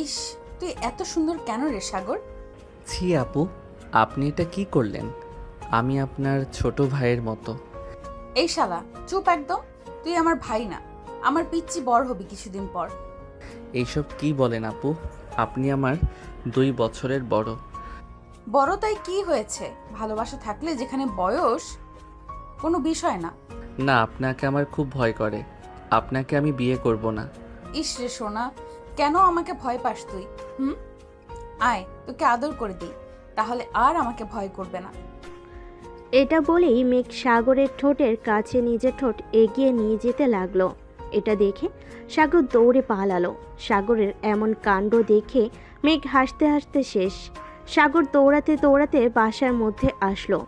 ইস, তুই এত সুন্দর কেন রে সাগর? ছি আপু, আপনি এটা কি করলেন? আমি আপনার ছোট ভাইয়ের মতো। এই শালা চুপ একদম। তুই আমার ভাই না, আমার পিচ্চি বড় হবি কিছুদিন পর। এইসব কি বলেন আপু? আপনি আমার 2 বছরের বড়। বড় তাই কি হয়েছে? ভালোবাসা থাকলে যেখানে বয়স কোনো বিষয় না। না, আপনাকে আমার খুব ভয় করে। আপনাকে আমি বিয়ে করব না। ইস রে সোনা, কেন আমাকে ভয় পাস তুই? হুম, আয় তোকে আদর করে দিই, তাহলে আর আমাকে ভয় করবে না। এটা বলেই মেঘ সাগরের ঠোঁটের কাছে নিজের ঠোঁট এগিয়ে নিয়ে যেতে লাগলো। এটা দেখে সাগর দৌড়ে পালালো। সাগরের এমন কাণ্ড দেখে মেঘ হাসতে হাসতে শেষ। সাগর দৌড়াতে দৌড়াতে বাসার মধ্যে আসলো।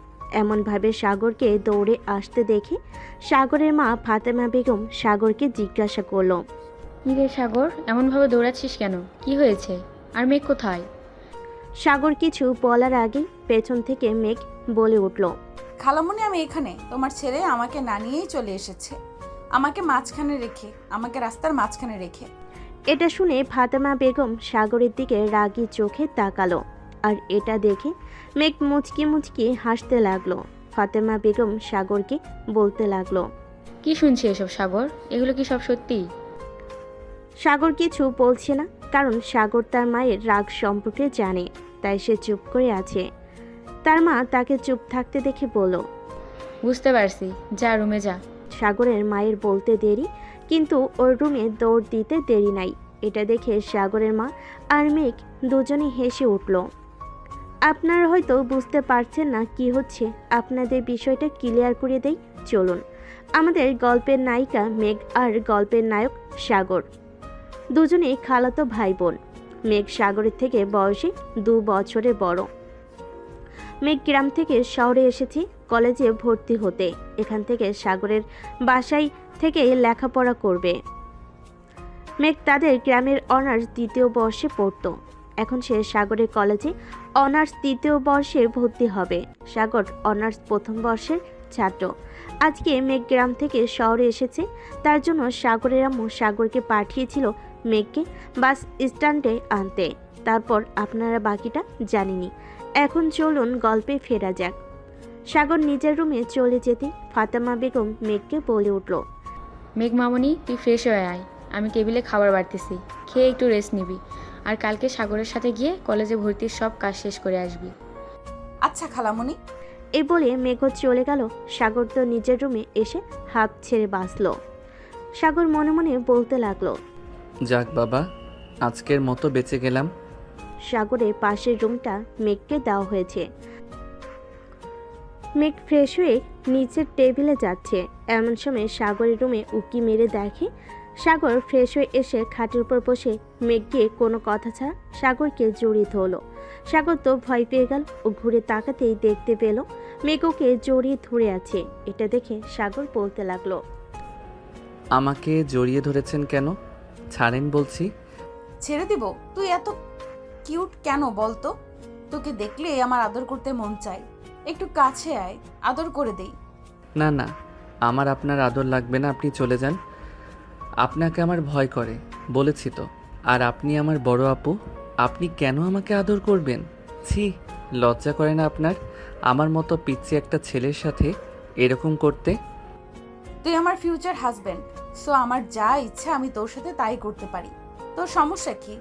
এমনভাবে সাগরকে দৌড়ে আসতে দেখে সাগরের মা ফাতেমা বেগম সাগরকে জিজ্ঞাসা করলো, কি রে সাগর, এমনভাবে দৌড়াচ্ছিস কেন? কি হয়েছে? আর মেঘ কোথায়? সাগর কিছু বলার আগেই পেছন থেকে মেঘ বলে উঠল, খালামণি, আমি এখানে। তোমার ছেলে আমাকে না নিয়েই চলে এসেছে, আমাকে রাস্তার মাঝখানে রেখে। এটা শুনে ফাতেমা বেগম সাগরের দিকে রাগী চোখে তাকালো। আর এটা দেখে মেঘ মুচকি মুচকি হাসতে লাগলো। ফাতেমা বেগম সাগরকে বলতে লাগলো, কি শুনছি এসব সাগর? এগুলো কি সব সত্যি? সাগর কিছু বলছে না, কারণ সাগর তার মায়ের রাগ সম্পর্কে জানে, তাই সে চুপ করে আছে। তার মা তাকে চুপ থাকতে দেখে বলল, বুঝতে পারছি, যা রুমে যা। সাগরের মায়ের বলতে দেরি, কিন্তু ওর রুমে দৌড় দিতে দেরি নাই। এটা দেখে সাগরের মা আর মেঘ দুজনে হেসে উঠল। আপনারা হয়তো বুঝতে পারছেন না কি হচ্ছে, আপনাদের বিষয়টা ক্লিয়ার করে দেই চলুন। আমাদের গল্পের নায়িকা মেঘ আর গল্পের নায়ক সাগর দুজনেই খালাতো ভাই বোন। মেঘ সাগরের থেকে বয়সে 2 বছরের বড়। মেঘ গ্রাম থেকে শহরে এসেছে কলেজে ভর্তি হতে। এখান থেকে সাগরের বাসায় থেকে লেখাপড়া করবে। মেঘ তাদের গ্রামের অনার্স 2য় বর্ষে পড়তো। এখন সে সাগরের কলেজে অনার্স 3য় বর্ষে ভর্তি হবে। সাগর অনার্স 1ম বর্ষের ছাত্র। আজকে মেঘ গ্রাম থেকে শহরে এসেছে, তার জন্য সাগরের আম্মু সাগরকে পাঠিয়েছিল মেঘকে বাস স্ট্যান্ডে আনতে। তারপর আপনারা বাকিটা জানেনই। এখন চলুন গল্পে ফেরা যাক। সাগর নিজের রুমে চলে যেতে ফাতেমা বেগম মেঘকে বলে উঠল, মেঘ মামনি, তুই ফ্রেশ হয়ে আয়। আমি টেবিলে খাবার বাড়তেছি, খেয়ে একটু রেস্ট নিবি। আর কালকে সাগরের সাথে গিয়ে কলেজে ভর্তির সব কাজ শেষ করে আসবি। আচ্ছা খালামণি। এই বলে মেঘ চলে গেল। সাগর তো নিজের রুমে এসে হাঁপ ছেড়ে বাঁচল। সাগর মনে মনে বলতে লাগলো, যাক বাবা, আজকের মতো বেঁচে গেলাম। সাগরের পাশের রুমটা মেঘকে দেওয়া হয়েছে। মেঘ ফ্রেশ হয়ে নিচের টেবিলে যাচ্ছে। এমন সময় সাগরের রুমে উকি মেরে দেখে সাগর ফ্রেশ হয়ে এসে খাটের উপর বসে মেঘকে কোনো কথা ছাড়া সাগরকে জড়িয়ে ধরলো। সাগর তো ভয় পেয়ে গেল ও ঘুরে তাকাতেই দেখতে পেল মেঘ ওকে জড়িয়ে ধরে আছে। এটা দেখে সাগর বলতে লাগলো, আমাকে জড়িয়ে ধরেছেন কেন? ছাড়েন বলছি। ছেড়ে দিব? তুই এত কিউট কেন বলতো? তোকে দেখলে আমার আদর করতে মন চায়। একটু কাছে আয়, আদর করে দেই। না না, আমার আপনার আদর লাগবে না, আপনি চলে যান। আপনাকে আমার ভয় করে, বলেছি তো। আর আপনি আমার বড় আপু, আপনি কেন আমাকে আদর করবেন? ছি, লজ্জা করে না আপনার আমার মতো পিচ্চি একটা ছেলের সাথে এরকম করতে? তুই আমার ফিউচার হাজবেন্ড, সো আমার যা ইচ্ছা আমি তোর সাথে তাই করতে পারি। তোর সমস্যা কি?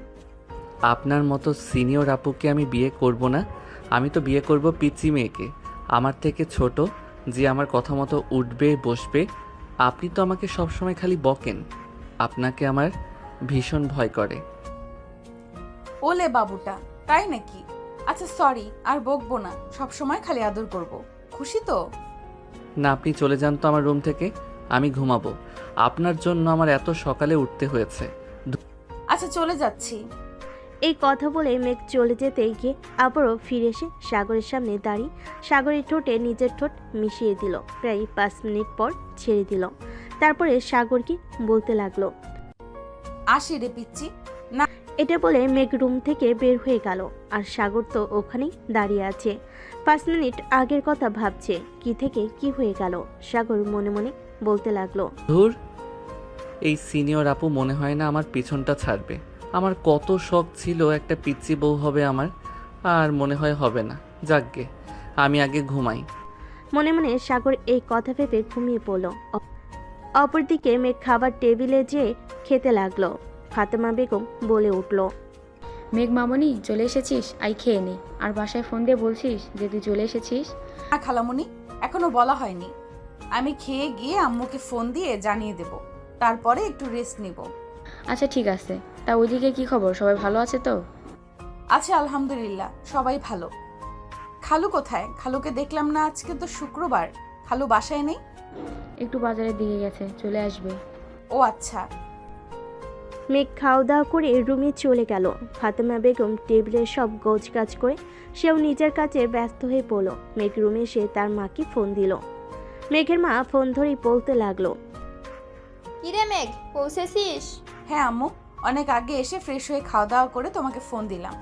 আপনার মতো সিনিয়র আপুকে আমি বিয়ে করব না। আমি তো বিয়ে করব পিচ্চি মেয়েকে, আমার থেকে ছোট, যে আমার কথা মতো উঠবে বসবে। আপনি তো আমাকে সবসময় খালি বকেন। আপনাকে আমার ভীষণ ভয় করে। ওলে বাবুটা, তাই নাকি? আচ্ছা সরি, আর বকবো না, সবসময় খালি আদর করব। খুশি তো? না, আপনি চলে যান তো আমার রুম থেকে, আমি ঘুমাবো। আপনার জন্য আমার এত সকালে উঠতে হয়েছে। আচ্ছা চলে যাচ্ছি। এই কথা বলে মেঘ চলে যেতে গিয়ে আবারও ফিরে এসে সাগরের সামনে দাঁড়িয়ে সাগরের ঠোঁটে নিজের ঠোঁট মিশিয়ে দিল। প্রায় 5 মিনিট পর ছেড়ে দিল। তারপরে সাগরকে বলতে লাগলো, আসি রে পিচ্চি। না, এটা বলে মেঘ রুম থেকে বের হয়ে গেল। আর সাগর তো ওখানেই দাঁড়িয়ে আছে। 5 মিনিট আগের কথা ভাবছে, কি থেকে কি হয়ে গেল। সাগর মনে মনে বলতে লাগলো, ধুর, এই সিনিয়র আপু মনে হয় না আমার পিছনটা ছাড়বে। আমার কত শখ ছিল একটা পিচ্চি বউ হবে আমার, আর মনে হয় হবে না। যাকগে, আমি আগে ঘুমাই। মনে মনে সাগর এই কথা ভেবে ঘুমিয়ে পড়ল। অপরদিকে মেঘ খাবার টেবিলে যেয়ে খেতে লাগলো। ফাতেমা বেগম বলে উঠল, মেঘ মামনি চলে এসেছিস, আই খেয়ে নে। আর বাসায় ফোন দিয়ে বলছিস যে তুই চলে এসেছিস? না খালামণি, এখনো বলা হয়নি। আমি খেয়ে গিয়ে আম্মুকে ফোন দিয়ে জানিয়ে দেব, তারপরে একটু রেস্ট নিব। আচ্ছা ঠিক আছে। তা ওইদিকে কি খবর, সবাই ভালো আছে তো? আছে আলহামদুলিল্লাহ, সবাই ভালো। খালু কোথায়? খালুকে দেখলাম না, আজকে তো শুক্রবার। খালু বাসায় নেই? একটু বাজারের দিকে গেছে, চলে আসবে। ও আচ্ছা। মেঘ খাওয়া দাওয়া করে রুমে চলে গেল। ফাতেমা বেগম টেবিলের সব গোছগাছ করে সেও নিজের কাজে ব্যস্ত হয়ে পড়ল। মেঘ রুমে এসে তার মাকে ফোন দিল। মেঘের মা ফোন ধরেই বলতে লাগলো, কিরে মেঘ, পৌঁছেছিস? হ্যাঁ আম্মু, অনেক আগে এসে ফ্রেশ হয়ে খাওয়া দাওয়া করে তোমাকে ফোন দিলাম।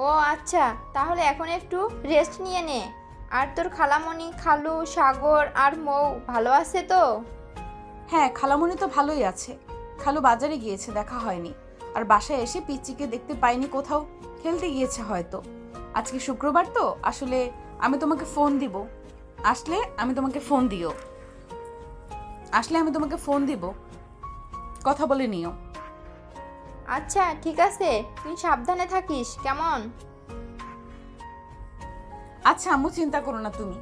ও আচ্ছা, তাহলে এখন একটু রেস্ট নিয়ে নে। আর তোর খালামণি, খালু, সাগর আর মৌ ভালো আছে তো? হ্যাঁ, খালামণি তো ভালোই আছে। খালু বাজারে গিয়েছে, দেখা হয়নি। আর বাসায় এসে পিচ্চিকে দেখতে পাইনি, কোথাও খেলতে গিয়েছে হয়তো। আজকে শুক্রবার তো, আসলে আমি তোমাকে ফোন দিব। আসলে আমি তোমাকে ফোন দিব, কথা বলে নিও। আচ্ছা ঠিক আছে, তুই সাবধানে থাকিস কেমন? আচ্ছা আম্মু, চিন্তা করো না তুমি।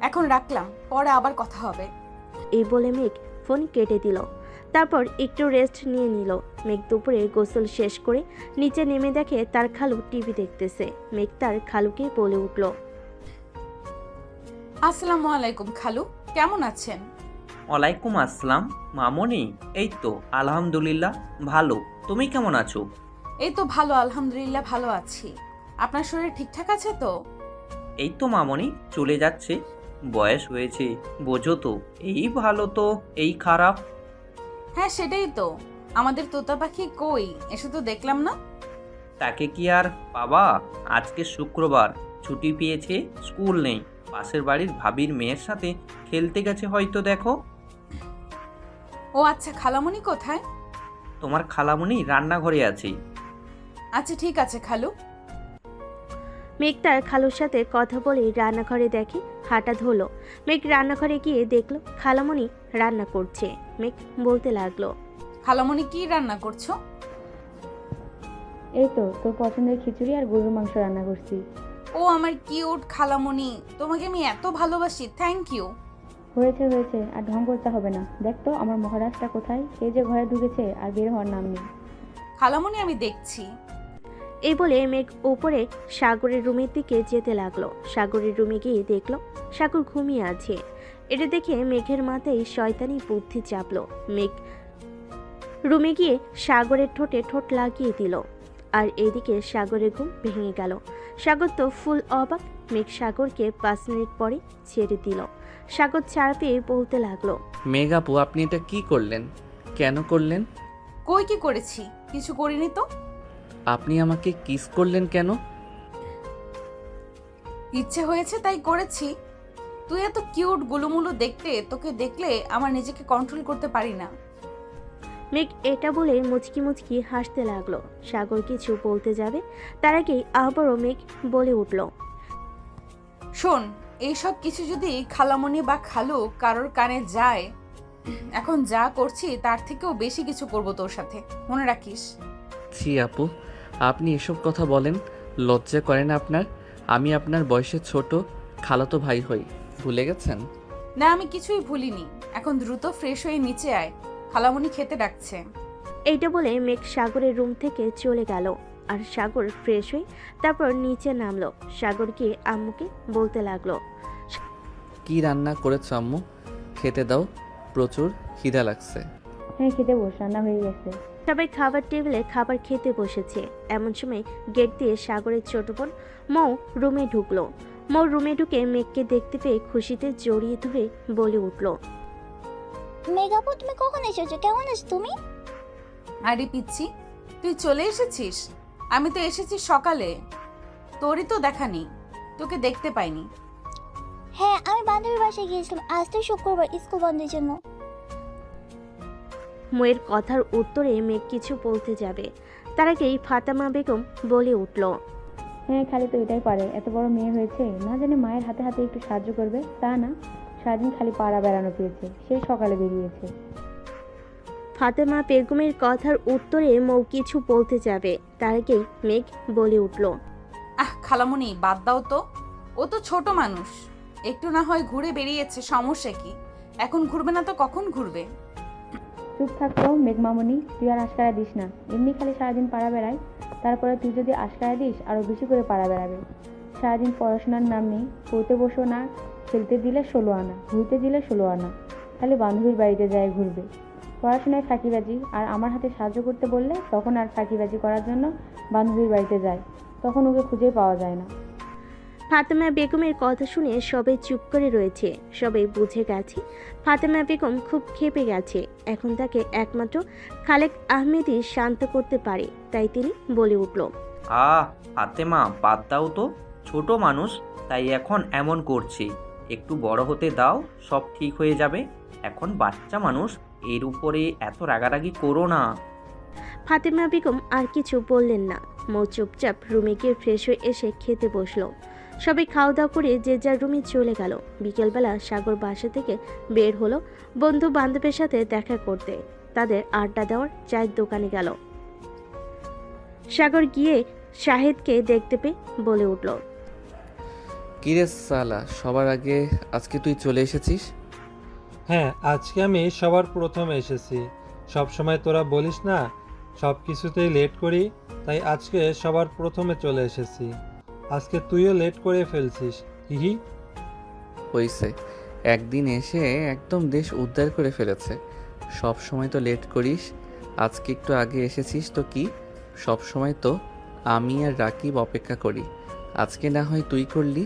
এখন রাখলাম, পরে আবার কথা হবে। এই বলে মেঘ ফোন কেটে দিল। তারপর একটু রেস্ট নিয়ে নিল। মেঘ দুপুরে গোসল শেষ করে নিচে নেমে দেখে তার খালু টিভি দেখতেছে। মেঘ তার খালুকে বলে উঠল, আসসালামু আলাইকুম খালু, কেমন আছেন? ওয়ালাইকুম আসসালাম মামনি। এই তো আলহামদুলিল্লাহ ভালো। তুমি কেমন আছো? এই তো ভালো, আলহামদুলিল্লাহ ভালো আছি। আপনার শরীর ঠিকঠাক আছে তো? এই তো মামনি চলে যাচ্ছে। বয়স হয়েছে, বোঝো তো, এই ভালো তো এই খারাপ। হ্যাঁ সেটাই তো। আমাদের তোতা পাখি কই, এসে তো দেখলাম না। তাকে কি আর বাবা, আজকে শুক্রবার, ছুটি পেয়েছে, স্কুল নেই। পাশের বাড়ির ভাবির মেয়ের সাথে খেলতে গেছে হয়তো, দেখো। ও আচ্ছা, খালামণি কোথায়? তোমার খালামণি রান্নাঘরে আছে। আচ্ছা ঠিক আছে খালু। মেঘ তার খালুর সাথে কথা বলে রান্নাঘরে দেখে। হাঁটা ধরল। মেঘ রান্নাঘরে গিয়ে দেখলো খালামণি রান্না করছে। মেঘ বলতে লাগলো, খালামণি কি রান্না করছো? এই তো তোর পছন্দের খিচুড়ি আর গরুর মাংস রান্না করছি। ও আমার কিউট খালামণি, তোমাকে আমি এত ভালোবাসি, থ্যাংক ইউ। হয়েছে হয়েছে, আর ঢং করতে হবে না। দেখ তো আমার মহারাজটা কোথায়, সে যে ঘরে ঢুকেছে আর বের হওয়ার নাম নেই। খালামণি আমি দেখছি। এই বলে মেঘ উপরে সাগরের রুমের দিকে যেতে লাগলো। সাগরের রুমে গিয়ে দেখলো সাগর ঘুমিয়ে আছে। এটা দেখে মেঘের মাথায় শয়তানি বুদ্ধি চাপলো। মেঘ রুমে গিয়ে সাগরের ঠোঁটে ঠোঁট লাগিয়ে দিল। আর এদিকে সাগরের ঘুম ভেঙে গেল। সাগর তো ফুল অবাক। মেঘ সাগরকে 5 মিনিট পরে ছেড়ে দিল। সাগর ছাড়া পেয়ে বলতে লাগলো, মেঘ আপু, আপনি এটা কি করলেন? কেন করলেন? কই কি করেছি? কিছু করিনি তো। আপনি আমাকে কিস করলেন কেন? ইচ্ছে হয়েছে তাই করেছি। তুই এত কিউট গুলুমুলু দেখতে, তোকে দেখলে আমার নিজেকে কন্ট্রোল করতে পারি না। মেঘ এটা বলে মুচকি মুচকি হাসতে লাগলো। সাগর কিছু বলতে যাবে, তার আগেই আবারও মেঘ বলে উঠল, শোন, এইসব কিছু যদি খালামণি বা খালু কারোর কানে যায়, এখন যা করছি তার থেকেও বেশি কিছু করব তোর সাথে, মনে রাখিস। ছি আপু, আপনি এসব কথা বলেন? লজ্জা করে না আপনার? আমি আপনার বয়সে ছোট খালাতো ভাই হই, ভুলে গেছেন? না, আমি কিছুই ভুলিনি। এখন দ্রুত ফ্রেশ হয়ে নিচে আয়, খালামণি খেতে ডাকছে। এইটা বলে মেঘ সাগরের রুম থেকে চলে গেল। আর সাগর ফ্রেশ হয়ে তারপর নিচে নামলো। সাগর গিয়ে আম্মুকে বলতে লাগলো, কি রান্না করেছ আম্মু? খেতে দাও, প্রচুর খিদা লাগছে। হ্যাঁ খেতে বস, রান্না হয়ে গেছে। সবাই খাবার টেবিলে খাবার খেতে বসেছে। এমন সময় গেট দিয়ে সাগরের ছোট বোন মৌ রুমে ঢুকলো। মৌ রুমে ঢুকে মেঘকে দেখতে পেয়ে খুশিতে জড়িয়ে ধরে বলে উঠল, মেঘাপু, তুমি কখন এসেছো? কেমন আছো তুমি? আরে পিচ্ছি, তুই চলে এসেছিস? আমি তো এসেছি সকালে, তোরই তো দেখা নেই, তোকে দেখতে পাইনি। হ্যাঁ, আমি বান্ধবীর বাসায় গিয়েছিলাম। আজ তো শুক্রবার, স্কুল বন্ধের জন্য। মেয়ের কথার উত্তরে মেঘ কিছু বলতে যাবে, তার আগেই ফাতেমা বেগম বলে উঠল, হ্যাঁ খালি তো এটাই পারে, এত বড় মেয়ে হয়েছে না জানি মায়ের হাতে হাতে একটু সাহায্য করবে, তা না সারাদিন খালি পাড়া বেড়ানো পেয়েছে, সেই সকালে বেরিয়েছে। ফাতেমা বেগমের কথার উত্তরে মৌ কিছু বলতে যাবে, তার আগেই মেঘ বলে উঠল, খালামণি বাদ দাও তো, ও তো ছোট মানুষ, একটু না হয় ঘুরে বেরিয়েছে, সমস্যা কি? এখন ঘুরবে না তো কখন ঘুরবে? চুপ থাকতো মেঘমামনি, তুই আর আশকারা দিস না, এমনি খালি সারাদিন পাড়া বেড়ায়, তারপরে তুই যদি আশকারা দিস আরও বেশি করে পাড়া বেড়াবে। সারাদিন পড়াশোনার নাম নেই, পড়তে বসো না, খেলতে দিলে 16 আনা, ঘুরতে দিলে 16 আনা, খালি বান্ধবীর বাড়িতে যায় ঘুরবে। পড়াশোনায় ফাঁকিবাজি, আর আমার হাতে সাহায্য করতে বললে তখন আর ফাঁকিবাজি করার জন্য বান্ধবীর বাড়িতে যায়, তখন ওকে খুঁজে পাওয়া যায় না। ফাতেমা বেগমের কথা শুনে সবাই চুপ করে রয়েছে। সবাই বুঝে গেছে ফাতেমা বেগম খুব ক্ষেপে গেছে। এখন তাকে একমাত্র খালেক আহমেদই শান্ত করতে পারে, তাই তিনি বলে উঠল, ফাতেমা বাদ দাও তো, ছোট মানুষ তাই এখন এমন করছে, একটু বড় হতে দাও, সব ঠিক হয়ে যাবে। এখন বাচ্চা মানুষ, এর উপরে এত রাগারাগি করো না। ফাতেমা বেগম আর কিছু বললেন না। মৌ চুপচাপ রুমে গিয়ে ফ্রেশ হয়ে এসে খেতে বসলো। সবাই খাওয়া দাওয়া করে যে যার রুমে চলে গেল। বিকেলবেলা সাগর বাসা থেকে বের হলো বন্ধু বান্ধবের সাথে দেখা করতে। তাদের আড্ডা দেওয়ার চায়ের দোকানে গেল। সাগর গিয়ে শাহেদকে দেখতে পেয়ে বলে উঠল, কিরে সালা, সবার আগে আজকে তুই চলে এসেছিস? হ্যাঁ, আজকে আমি সবার প্রথমে এসেছি। সব সময় তোরা বলিস না সব কিছুতেই লেট করি, তাই আজকে সবার প্রথমে চলে এসেছি। আজকে তুইও লেট করে ফেলছিস, হিহি। হইছে, একদিন এসে একদম দেশ উদ্ধার করে ফেলেছে। সব সময় তো লেট করিস, আজকে একটু আগে এসেছিস তো কি? সব সময় তো আমি আর রাকিব অপেক্ষা করি, আজকে না হয় তুই করলি।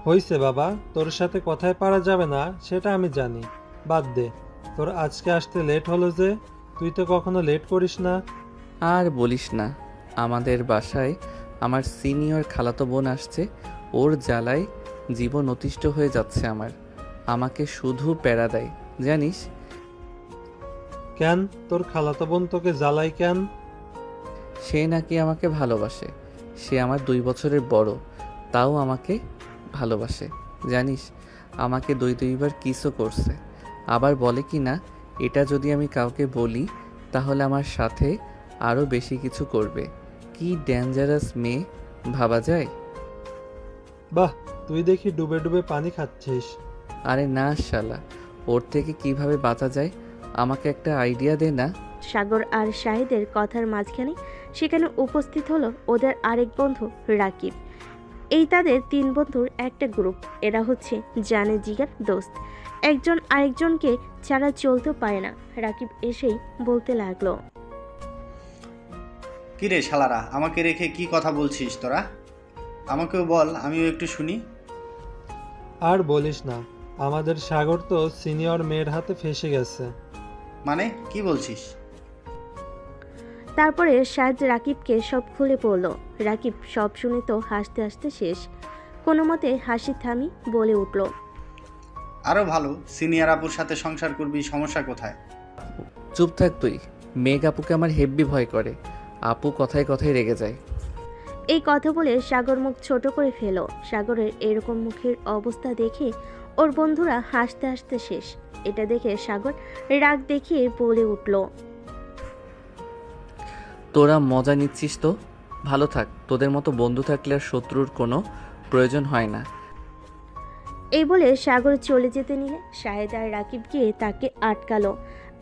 হইছে বাবা, তোর সাথে কথায় পারা যাবে না সেটা আমি জানি, বাদ দে। তোর আজকে আসতে লেট হলো যে, তুই তো কখনো লেট করিস না। আর বলিস না, আমাদের বাসায় আমার সিনিয়র খালাতো বোন আসছে, ওর জ্বালায় জীবন অতিষ্ঠ হয়ে যাচ্ছে আমার। আমাকে শুধু প্যারা দেয় জানিস। কেন, তোর খালাতো বোন তোকে জ্বালাই কেন? সে নাকি আমাকে ভালোবাসে। সে আমার 2 বছরের বড়, তাও আমাকে ভালোবাসে জানিস। আমাকে 2বার কিসও করছে। আবার বলে কি না, এটা যদি আমি কাউকে বলি তাহলে আমার সাথে আরও বেশি কিছু করবে। কি ডেঞ্জারাস মেয়ে ভাবা যায়। বাহ, তুই দেখি ডুবে ডুবে পানি খাচ্ছিস। আরে না শালা, ওর থেকে কিভাবে বাঁচা যায় আমাকে একটা আইডিয়া দে না। সাগর আর শাহিদের কথার মাঝখানে সেখানে উপস্থিত হলো ওদের আরেক বন্ধু রাকিব। এই তাদের 3 বন্ধুর একটা গ্রুপ। এরা হচ্ছে জানে জিগার দোস্ত, একজন আরেকজনকে ছাড়া চলতে পারে না। রাকিব এসেই বলতে লাগলো, কিরে শালারা, আমাকে রেখে কি কথা বলছিস তোরা? আমাকেও বল, আমিও একটু শুনি। আর বলিস না, আমাদের সাগর তো সিনিয়র মেয়ের হাতে ফেসে গেছে। মানে কি বলছিস? তারপরে শাহেদ রাকিবকে সব খুলে পড়ল। রাকিব সব শুনে তো হাসতে হাসতে শেষ। কোনো মতে হাসি থামি বলে উঠল, আরও ভালো, সিনিয়র আপুর সাথে সংসার করবি, সমস্যা কোথায়? চুপ থাক তুই। মেঘ আপুকে আমার হেব্বি ভয় করে, আপু কথায় কথায় রেগে যায়। এই কথা বলে সাগর মুখ ছোট করে ফেল। সাগরের এরকম মুখের অবস্থা দেখে ওর বন্ধুরা হাসতে হাসতে শেষ। এটা দেখে সাগর রাগ দেখিয়ে বলে উঠল, তোরা মজা নিচ্ছিস তো, ভালো থাক। তোদের মতো বন্ধু থাকলে আর শত্রুর কোনো প্রয়োজন হয় না। এই বলে সাগর চলে যেতে নিলে শাহেদ আর রাকিব গিয়ে তাকে আটকালো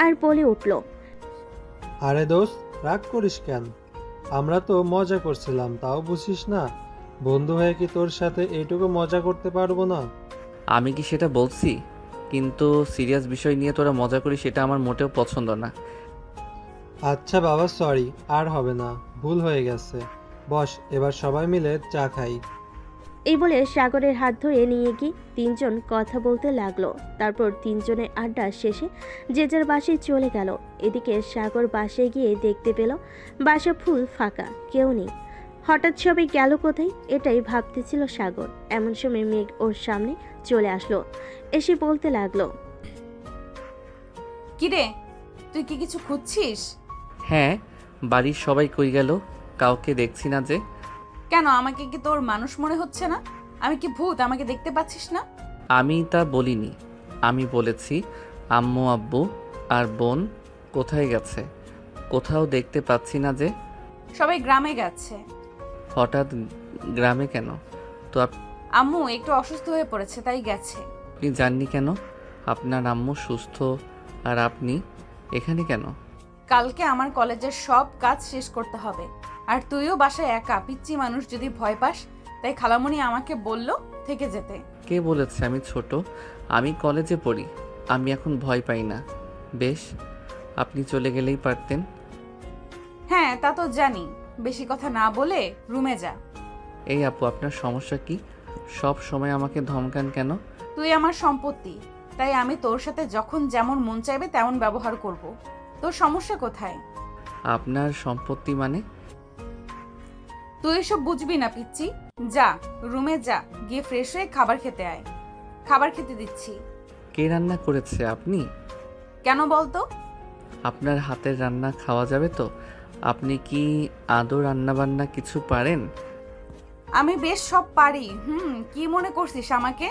আর বলে উঠল, আরে দোস্ত, রাগ করিস কেন? আমরা তো মজা করছিলাম, তাও বুঝিস না? বন্ধু হয়ে কি তোর সাথে এইটুকু মজা করতে পারবো না? আমি কি সেটা বলছি? কিন্তু সিরিয়াস বিষয় নিয়ে তোরা মজা করিস, সেটা আমার মোটেও পছন্দ না। আচ্ছা বাবা, সরি, আর হবে না, ভুল হয়ে গেছে। বস, এবার সবাই মিলে চা খাই। এই বলে সাগরের হাত ধরে নিয়ে গিয়ে 3 জন কথা বলতে লাগলো। তারপর 3 জনের আড্ডা শেষে যে যার বাসায় চলে গেল। এদিকে সাগর বাসায় গিয়ে দেখতে পেল বাসা ফুল ফাঁকা, কেউ নেই। হঠাৎ সবাই গেল কোথায়, এটাই ভাবতেছিল সাগর। এমন সময় মেঘ ওর সামনে চলে আসলো। এসে বলতে লাগলো, কিরে তুই কি কিছু খুঁজছিস? হ্যাঁ, বাড়ির সবাই কই গেল? কাউকে দেখছি না যে। কেন, আমাকে কি তোর মানুষ মনে হচ্ছে না? আমি কি ভূত? আমাকে দেখতে পাচ্ছিস না? আমি তা বলিনি। আমি বলেছি আম্মু আব্বু আর বোন কোথায় গেছে? কোথাও দেখতে পাচ্ছি না যে। সবাই গ্রামে গেছে। হঠাৎ গ্রামে কেন? তো আম্মু একটু অসুস্থ হয়ে পড়েছে, তাই গেছে। আপনি জাননি কেন? আপনার আম্মু সুস্থ আর আপনি এখানে কেন? কালকে আমার কলেজের সব কাজ শেষ করতে হবে, আর তুইও বাসায় একা পিচ্চি মানুষ, যদি ভয় পাস। তাই খালামণি আমাকে বলল থেকে যেতে। কে বলেছে আমি ছোট? আমি কলেজে পড়ি। আমি এখন ভয় পাই না। বেশ, আপনি চলে গেলেই পারতেন। হ্যাঁ, তা তো জানি। বেশি কথা না বলে রুমে যা। এই আপু, আপনার সমস্যা কি? সব সময় আমাকে ধমকান কেন? তুই আমার সম্পত্তি, তাই আমি তোর সাথে যখন যেমন মন চাইবে তেমন ব্যবহার করব। তোর সমস্যা কোথায়? আপনার সম্পত্তি মানে? তুই এসব বুঝবি না পিচ্চি। যা, রুমে যা, গিয়ে ফ্রেশ হয়ে খাবার খেতে আয়। খাবার খেতে দিচ্ছি। কে রান্না করেছে? আপনি? কেন বলতো? আপনার হাতের রান্না খাওয়া যাবে তো? আপনি কি আদৌ রান্না বান্না কিছু পারেন? আমি বেশ সব পারি। কি মনে করছিস আমাকে?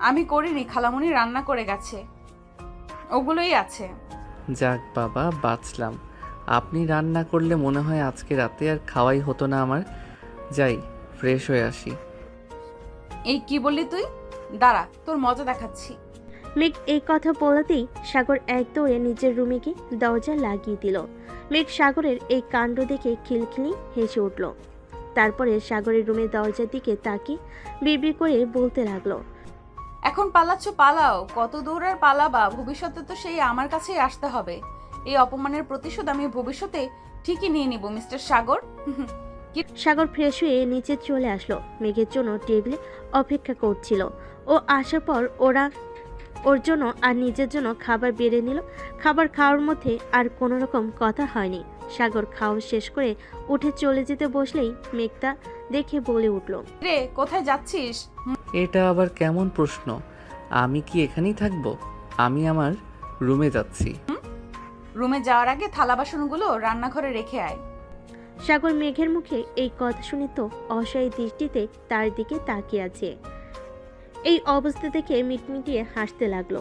আমি করিনি, খালামণি রান্না করে গেছে, ওগুলোই আছে। যাক বাবা, বাঁচলাম। আপনি রান্না করলে মনে হয় আজকে রাতে আর খাওয়াই হতো না আমার। যাই, ফ্রেশ হয়ে আসি। এই কি বললি তুই? দাঁড়া, তোর মজা দেখাচ্ছি। মেঘ এই কথা বলতেই সাগর এক দৌড়ে নিজের রুমে গিয়ে দরজা লাগিয়ে দিল। মেঘ সাগরের এই কাণ্ড দেখে খিলখিলি হেসে উঠল। তারপরে সাগরের রুমের দরজার দিকে তাকিয়ে বিড়বিড় করে বলতে লাগলো, এখন পালাচ্ছ, পালাও। কত দূর আর পালাবা? ভবিষ্যতে তো সেই আমার কাছেই আসতে হবে। এই অপমানের প্রতিশোধ আমি ভবিষ্যতে ঠিকই নিয়ে নিব, মিস্টার সাগর। সাগর ফ্রেশ হয়ে নিচে চলে আসলো। মেঘের জন্য টেবিলে অপেক্ষা করছিল। ও আসার পর ওর জন্য আর নিজের জন্য খাবার বেড়ে নিল। খাবার খাওয়ার মধ্যে আর কোনো রকম কথা হয়নি। সাগর খাওয়া শেষ করে উঠে চলে যেতে বসলেই মেঘটা দেখে বলে উঠল, রে, কোথায় যাচ্ছিস? এটা আবার কেমন প্রশ্ন? আমি কি এখানেই থাকবো? আমি আমার রুমে যাচ্ছি। রুমে যাওয়ার আগে থালা বাসনগুলো রান্নাঘরে রেখে আয়। সাগর মেঘের মুখে এই কথা শুনে তো অসহায় দৃষ্টিতে তার দিকে তাকিয়ে আছে। এই অবস্থা দেখে মিটমিটিয়ে হাসতে লাগলো।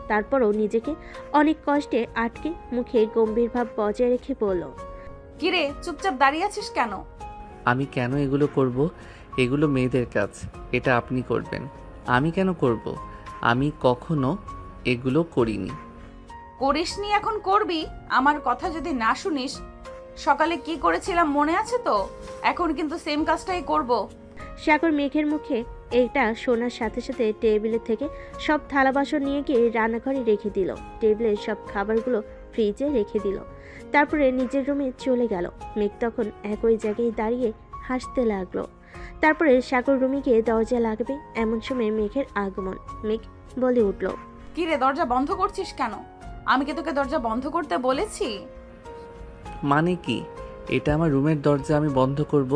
তারপরও নিজেকে অনেক কষ্টে আটকে মুখে গম্ভীর ভাব বজায় রেখে বলল, কিরে, চুপচাপ দাঁড়িয়ে আছিস কেন? আমি কেন এগুলো করব? এগুলো মেয়েদের কাজ, এটা আপনি করবেন। আমি কেন করব? আমি কখনো এগুলো করিনি। করিসনি, এখন করবি। আমার কথা যদি না শুনিস, সকালে কি করেছিলাম মনে আছে তো? এখন কিন্তু সেম কাজটাই করব। সাগর মেঘের মুখে এটা শোনার সাথে সাথে টেবিলের থেকে সব থালা বাসন নিয়ে গিয়ে রান্নাঘরে রেখে দিল। টেবিলের সব খাবারগুলো ফ্রিজে রেখে দিল। তারপরে নিজের রুমে চলে গেল। মেঘ তখন একই জায়গায় দাঁড়িয়ে হাসতে লাগলো। তারপরে সাগর রুমে গিয়ে দরজা লাগবে এমন সময় মেঘের আগমন। মেঘ বলে উঠল, কিরে, দরজা বন্ধ করছিস কেন? আমি কি তোকে দরজা বন্ধ করতে বলেছি? মানে কি? এটা আমার রুমের দরজা, আমি বন্ধ করব?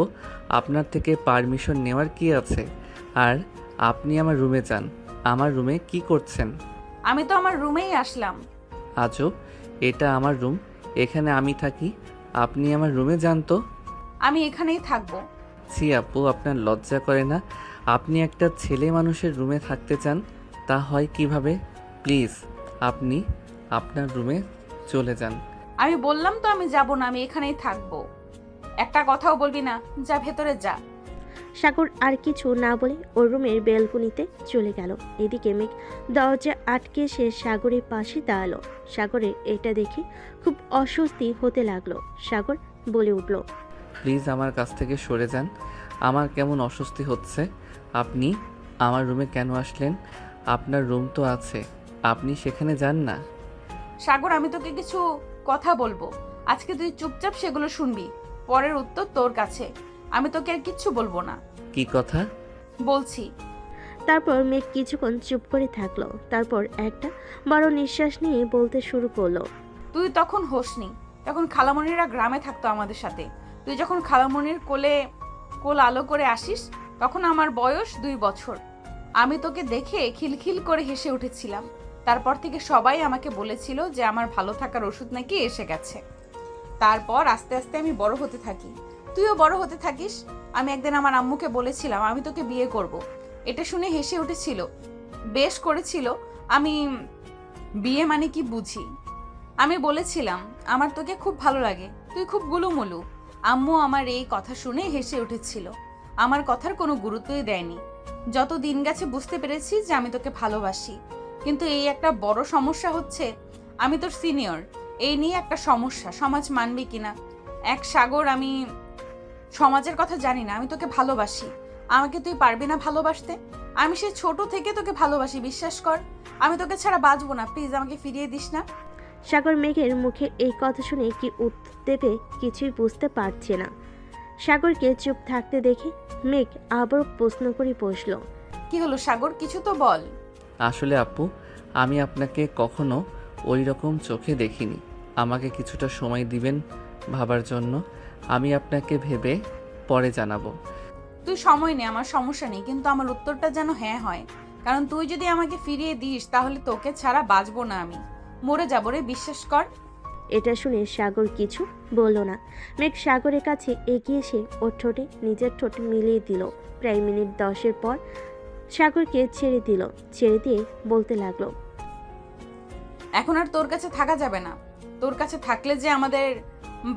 আপনার থেকে পারমিশন নেওয়ার কি আছে? আর আপনি আমার রুমে যান। আমার রুমে কি করছেন? আমি তো আমার রুমেই আসলাম। আজব, এটা আমার রুম, এখানে আমি থাকি। আপনি আমার রুমে যান তো। আমি এখানেই থাকবো। ছি আপু, আপনার লজ্জা করে না? আপনি একটা ছেলে মানুষের রুমে থাকতে চান? তা হয় কিভাবে? প্লিজ আপনি আপনার রুমে চলে যান। আমি বললাম তো আমি যাব না, আমি এখানেই থাকবো। একটা কথাও বলবি না। যা, ভেতরে যা। সাগর আর কিছু না বলে ওর রুমের বেলকনিতে চলে গেল। এদিকে মেঘ দরজা আটকে সে সাগরের পাশে দাঁড়ালো। সাগরের এটা দেখে খুব অস্বস্তি হতে লাগলো। সাগর বলে উঠল, প্লিজ আমার কাছ থেকে সরে যান। আমার কেমন অস্বস্তি হচ্ছে। আপনি আমার রুমে কেন আসলেন? আপনার রুম তো আছে, আপনি সেখানে যান না। সাগর, আমি তোকে কিছু কথা বলবো। আজকে তুই চুপচাপ সেগুলো শুনবি। পরের উত্তর তোর কাছে। আমি তোকে আর কিচ্ছু বলবো না। কি কথা? বলছি। তারপর মেঘ কিছুক্ষণ চুপ করে থাকলো। তারপর একটা বড় নিঃশ্বাস নিয়ে বলতে শুরু করলো, তুই তখন হোসনি, তখন খালামণিরা গ্রামে থাকতো আমাদের সাথে। তুই যখন খালামণির কোল আলো করে আসিস, তখন আমার বয়স 2 বছর। আমি তোকে দেখে খিলখিল করে হেসে উঠেছিলাম। তারপর থেকে সবাই আমাকে বলেছিল যে আমার ভালো থাকার ওষুধ নাকি এসে গেছে। তারপর আস্তে আস্তে আমি বড় হতে থাকি, তুইও বড় হতে থাকিস। আমি একদিন আমার আম্মুকে বলেছিলাম আমি তোকে বিয়ে করব। এটা শুনে হেসে উঠেছিল, বেশ করেছিল। আমি বিয়ে মানে কি বুঝি। আমি বলেছিলাম আমার তোকে খুব ভালো লাগে, তুই খুব গুলুমুলু। আম্মু আমার এই কথা শুনে হেসে উঠেছিল, আমার কথার কোনো গুরুত্বই দেয়নি। যত দিন গেছে বুঝতে পেরেছি যে আমি তোকে ভালোবাসি, কিন্তু এই একটা বড় সমস্যা হচ্ছে আমি তোর সিনিয়র। এই নিয়ে একটা সমস্যা, সমাজ মানবে কিনা। এক সাগর, আমি সমাজের কথা জানি না, আমি তোকে ভালোবাসি। আমাকে তুই পারবি না ভালোবাসতে? আমি সেই ছোট থেকে তোকে ভালোবাসি, বিশ্বাস কর। আমি তোকে ছাড়া বাঁচবো না, প্লিজ আমাকে ফিরিয়ে দিস না। সাগর মেঘের মুখে এই কথা শুনে কি উত্তর দেবে কিছুই বুঝতে পারছে না। সাগরকে চুপ থাকতে দেখে মেঘ আবার প্রশ্ন করে বসল। কি হলো সাগর, কিছু তো বল। আসলে আপু, আমি আপনাকে কখনো ওই রকম চোখে দেখিনি। আমাকে কিছুটা সময় দিবেন ভাবার জন্য। আমি আপনাকে ভেবে পরে জানাবো। তুই সময় নে, আমার সমস্যা নেই, কিন্তু আমার উত্তরটা যেন হ্যাঁ হয়। কারণ তুই যদি আমাকে ফিরিয়ে দিস তাহলে তোকে ছাড়া বাঁচবো না, আমি মরে যাবো রে, বিশ্বাস কর। এটা শুনে সাগর কিছু বলল না। মেঘ সাগরের কাছে এগিয়ে এসে ওর ঠোঁটে নিজের ঠোঁট মিলিয়ে দিল। প্রায় মিনিট 10 পর সাগরকে ছেড়ে দিল। ছেড়ে দিয়ে বলতে লাগলো, এখন আর তোর কাছে থাকা যাবে না। তোর কাছে থাকলে যে আমাদের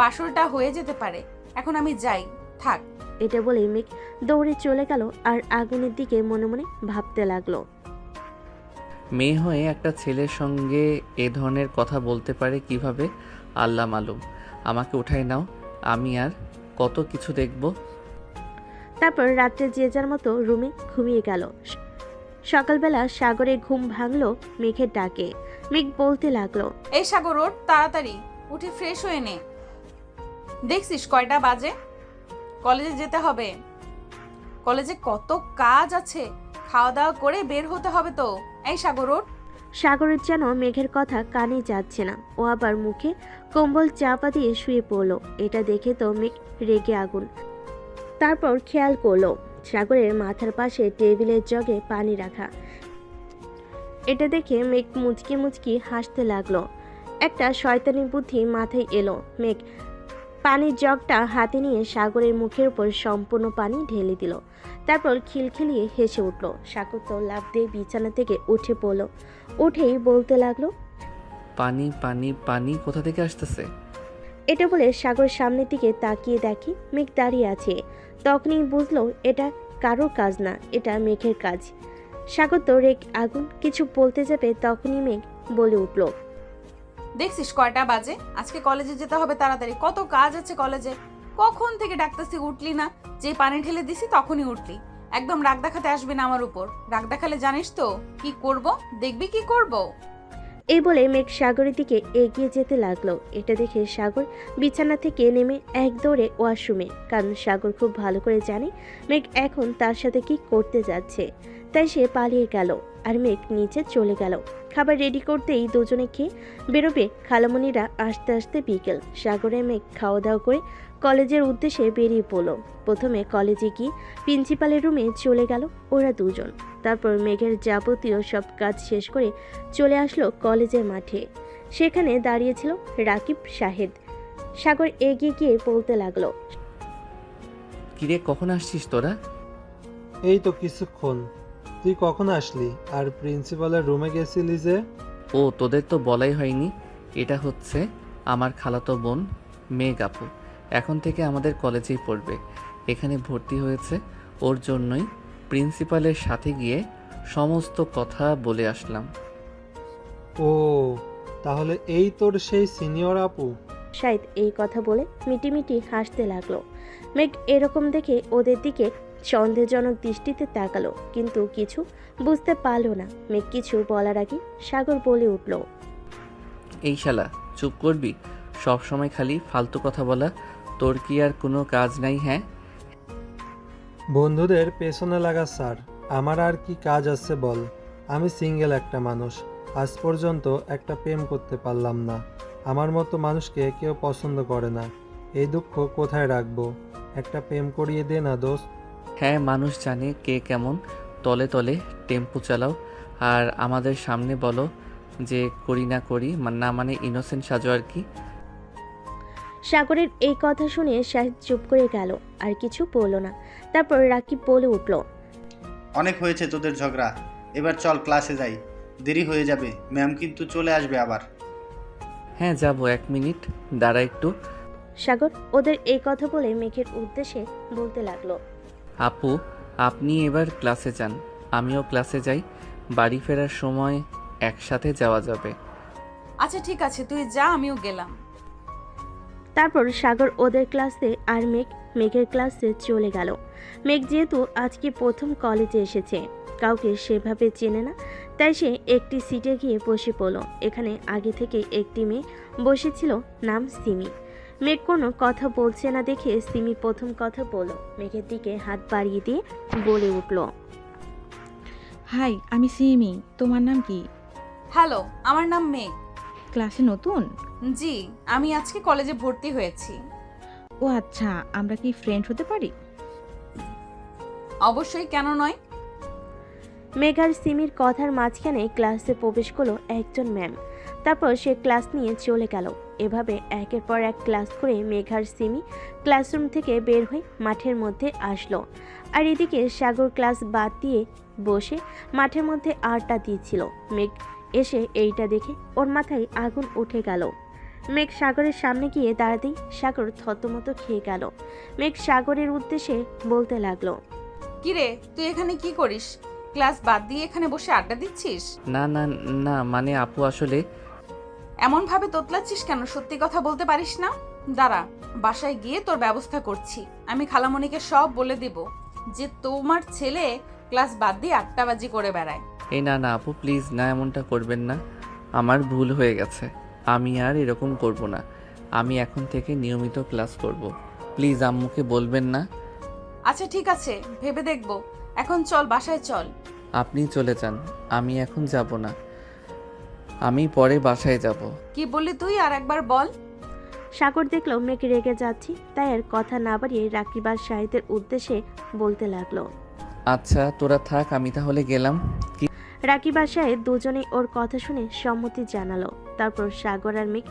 বাসরটা হয়ে যেতে পারে। এখন আমি যাই, থাক। এটা বলে মেঘ দৌড়ে চলে গেল আর আগুনের দিকে মনে মনে ভাবতে লাগলো। মেয়ে হয়ে একটা ছেলের সঙ্গে এ ধরনের কথা বলতে পারে কিভাবে, আল্লাহ মালুম। আমাকে উঠাই নাও, আমি আর কত কিছু দেখব। তারপর রাত্রে যে যার মতো রুমে ঘুমিয়ে গেল। সকালবেলা সাগরে ঘুম ভাঙলো মেঘের ডাকে। মেঘ বলতে লাগলো, এই সাগর ওঠ, তাড়াতাড়ি উঠে ফ্রেশ হয়ে নে। দেখছিস কয়টা বাজে? কলেজে যেতে হবে। কলেজে কত কাজ আছে, খাওয়া দাওয়া করে বের হতে হবে তো। এই সাগর ওঠ। সাগরের যেন মেঘের কথা কানে যাচ্ছে না। ও আবার মুখে কম্বল চাপা দিয়ে শুয়ে পড়লো। এটা দেখে তো মেঘ রেগে আগুন। তারপর খেয়াল করলো সাগরের মাথার পাশে টেবিলের জগে পানি রাখা। এটা দেখে মেঘ মুচকি মুচকি হাসতে লাগলো। একটা শয়তানি বুদ্ধি মাথায় এলো। মেঘ পানির জগটা হাতে নিয়ে সাগরের মুখের উপর সম্পূর্ণ পানি ঢেলে দিল। তারপর খিলখিলিয়ে হেসে উঠল। সাগর তো লাফ দিয়ে বিছানা থেকে উঠে পড়ল। উঠেই বলতে লাগলো, পানি পানি পানি কোথা থেকে আসতেছে? এটা বলে সাগর সামনের দিকে তাকিয়ে দেখি মেঘ দাঁড়িয়ে আছে। তখনই বুঝলো এটা কারোর কাজ না, এটা মেঘের কাজ। সাগর তো রেগ আগুন, কিছু বলতে যাবে তখনই মেঘ বলে উঠল, দেখছিস কয়টা বাজে? আজকে কলেজে যেতে হবে তাড়াতাড়ি, কত কাজ আছে কলেজে। কখন থেকে ডাকতেছি উঠলি না, যে পানি ঢেলে দিছি তখনই উঠলি। একদম রাগ দেখাতে আসবি না আমার উপর। রাগ দেখালে জানিস তো কি করব, দেখবি কি করব। এই বলে মেঘ সাগরের দিকে এগিয়ে যেতে লাগলো। এটা দেখে সাগর বিছানা থেকে নেমে এক দৌড়ে ওয়াশরুমে, কারণ সাগর খুব ভালো করে জানে মেঘ এখন তার সাথে কি করতে যাচ্ছে। তাই সে পালিয়ে গেল আর মেঘ নিচে চলে গেল। খাবার রেডি করতেই দুজনে খেয়ে বেরোবে। খালামণিরা আস্তে আস্তে বিকেল। সাগরে মেঘ খাওয়া দাওয়া করে কলেজের উদ্দেশ্যে বেরিয়ে পড়লো। প্রথমে কলেজে গিয়ে প্রিন্সিপালের রুমে চলে গেল ওরা দুজন। তারপর মেঘের যাবতীয় সব কাজ শেষ করে চলে আসলো কলেজের মাঠে। সেখানে দাঁড়িয়েছিল রাকিব শাহেদ। সাগর এগিয়ে গিয়ে বলতে লাগলো, কিরে, কখন আসছিস তোরা? এই তো কিছুক্ষণ। তুই কখন আসলি? আর প্রিন্সিপালের রুমে গেছিলি যে? ও, তোদের তো বলাই হয়নি। এটা হচ্ছে আমার খালাতো বোন মেঘ আপু। এখন থেকে আমাদের কলেজেই পড়বে। এখানে ভর্তি হয়েছে, ওর জন্যই প্রিন্সিপালের সাথে গিয়ে সমস্ত কথা বলে আসলাম। ও, তাহলে এই তোর সেই সিনিয়র আপু? শাহেদ এই কথা বলে মিটিমিটি হাসতে লাগলো। মেঘ এরকম দেখে ওদের দিকে সন্দেহজনক দৃষ্টিতে তাকালো, কিন্তু কিছু বুঝতে পারলো না। মেঘ কিছু বলার আগে সাগর বলে উঠল, এই শালা, চুপ করবি? সব সময় খালি ফালতু কথা বলা। তোর কি আর কোনো কাজ নাই? হ্যাঁ, বন্ধুদের পেছনে লাগা স্যার। আমার আর কি কাজ আছে বল? আমি সিঙ্গেল একটা মানুষ, আজ পর্যন্ত একটা প্রেম করতে পারলাম না। আমার মতো মানুষকে কেউ পছন্দ করে না। এই দুঃখ কোথায় রাখবো? একটা প্রেম করিয়ে দে না দোস্ত। হ্যাঁ, মানুষ জানে কে কেমন। তলে তলে টেম্পো চালাও আর আমাদের সামনে বলো যে করি না করি না মানে ইনোসেন্ট সাজো আর কি। সাগরের এই কথা শুনে শাহিদ চুপ করে গেল, আর কিছু বলল না। তারপর রাকিব বলে উঠল, অনেক হয়েছে তোদের ঝগড়া, এবার চল ক্লাসে যাই, দেরি হয়ে যাবে, ম্যাম কিন্তু চলে আসবে আবার। হ্যাঁ যাবো, 1 মিনিট দাঁড়া একটু। সাগর ওদের এই কথা বলে মেঘের উদ্দেশ্যে বলতে লাগলো, আপু আপনি এবার ক্লাসে যান, আমিও ক্লাসে যাই, বাড়ি ফেরার সময় একসাথে যাওয়া যাবে। আচ্ছা ঠিক আছে, তুই যা, আমিও গেলাম। তারপর সাগর ওদের ক্লাসে আর মেঘের ক্লাসে চলে গেল। মেঘ যেহেতু আজকে প্রথম কলেজে এসেছে, কাউকে সেভাবে চেনে না, তাই সে একটি সিটে গিয়ে বসে পড়ল। এখানে আগে থেকে একটি মেয়ে বসেছিল, নাম সিমি। মেঘ কোনো কথা বলছে না দেখে সিমি প্রথম কথা বলল, মেঘের দিকে হাত বাড়িয়ে দিয়ে বলে উঠল, হাই, আমি সিমি। তোমার নাম কি? হ্যালো, আমার নাম মেঘ। ক্লাসে নতুন? জি, আমি আজকে কলেজে ভর্তি হয়েছি। ও আচ্ছা, আমরা কি ফ্রেন্ড হতে পারি? অবশ্যই, কেন নয়। মেঘ আর সিমির কথার মাঝখানে ক্লাসে প্রবেশ করলো একজন ম্যাম। তারপর সে ক্লাস নিয়ে চলে গেল। এভাবে একের পর এক ক্লাস করে মেঘ আর সিমি ক্লাসরুম থেকে বের হয়ে মাঠের মধ্যে আসলো। আর এদিকে সাগর ক্লাস বাদ দিয়ে বসে মাঠের মধ্যে আড্ডা দিয়েছিল। মেঘ এসে এইটা দেখে ওর মাথায় আগুন উঠে গেল। মেঘ সাগরের সামনে গিয়ে দাঁড়াতেই সাগর থতমত খেয়ে গেল। মেঘ সাগরের উদ্দেশ্যে বলতে লাগলো, কিরে, তুই এখানে কি করিস? ক্লাস বাদ দিয়ে এখানে বসে আড্ডা দিচ্ছিস? না না না, মানে আপু আসলে। এমন ভাবে তোতলাচ্ছিস কেন? সত্যি কথা বলতে পারিস না? দাঁড়া, বাসায় গিয়ে তোর ব্যবস্থা করছি। আমি খালামণিকে সব বলে দেব যে তোমার ছেলে ক্লাস বাদ দিয়ে আড্ডাবাজি করে বেড়ায়। এই না না আপু, প্লিজ না, এমনটা করবেন না, আমার ভুল হয়ে গেছে, আমি আর এরকম করব না, আমি এখন থেকে নিয়মিত ক্লাস করব, প্লিজ আম্মুকে বলবেন না। আচ্ছা ঠিক আছে, ভেবে দেখব। এখন চল, বাসায় চল। আপনি চলে যান, আমি এখন যাব না, আমি পরে বাসায় যাব। কি বললি তুই? আর একবার বল। সাগর দেখলো মেঘ রেগে যাচ্ছি, তাই আর কথা না বাড়িয়ে রাকিব আর শাহিদের উদ্দেশ্যে বলতে লাগলো, আচ্ছা তোরা থাক, আমি তাহলে গেলাম। রাকিব আর শাহিদ দুজনেই ওর কথা শুনে সম্মতি জানালো। তারপর সাগর আর মেঘ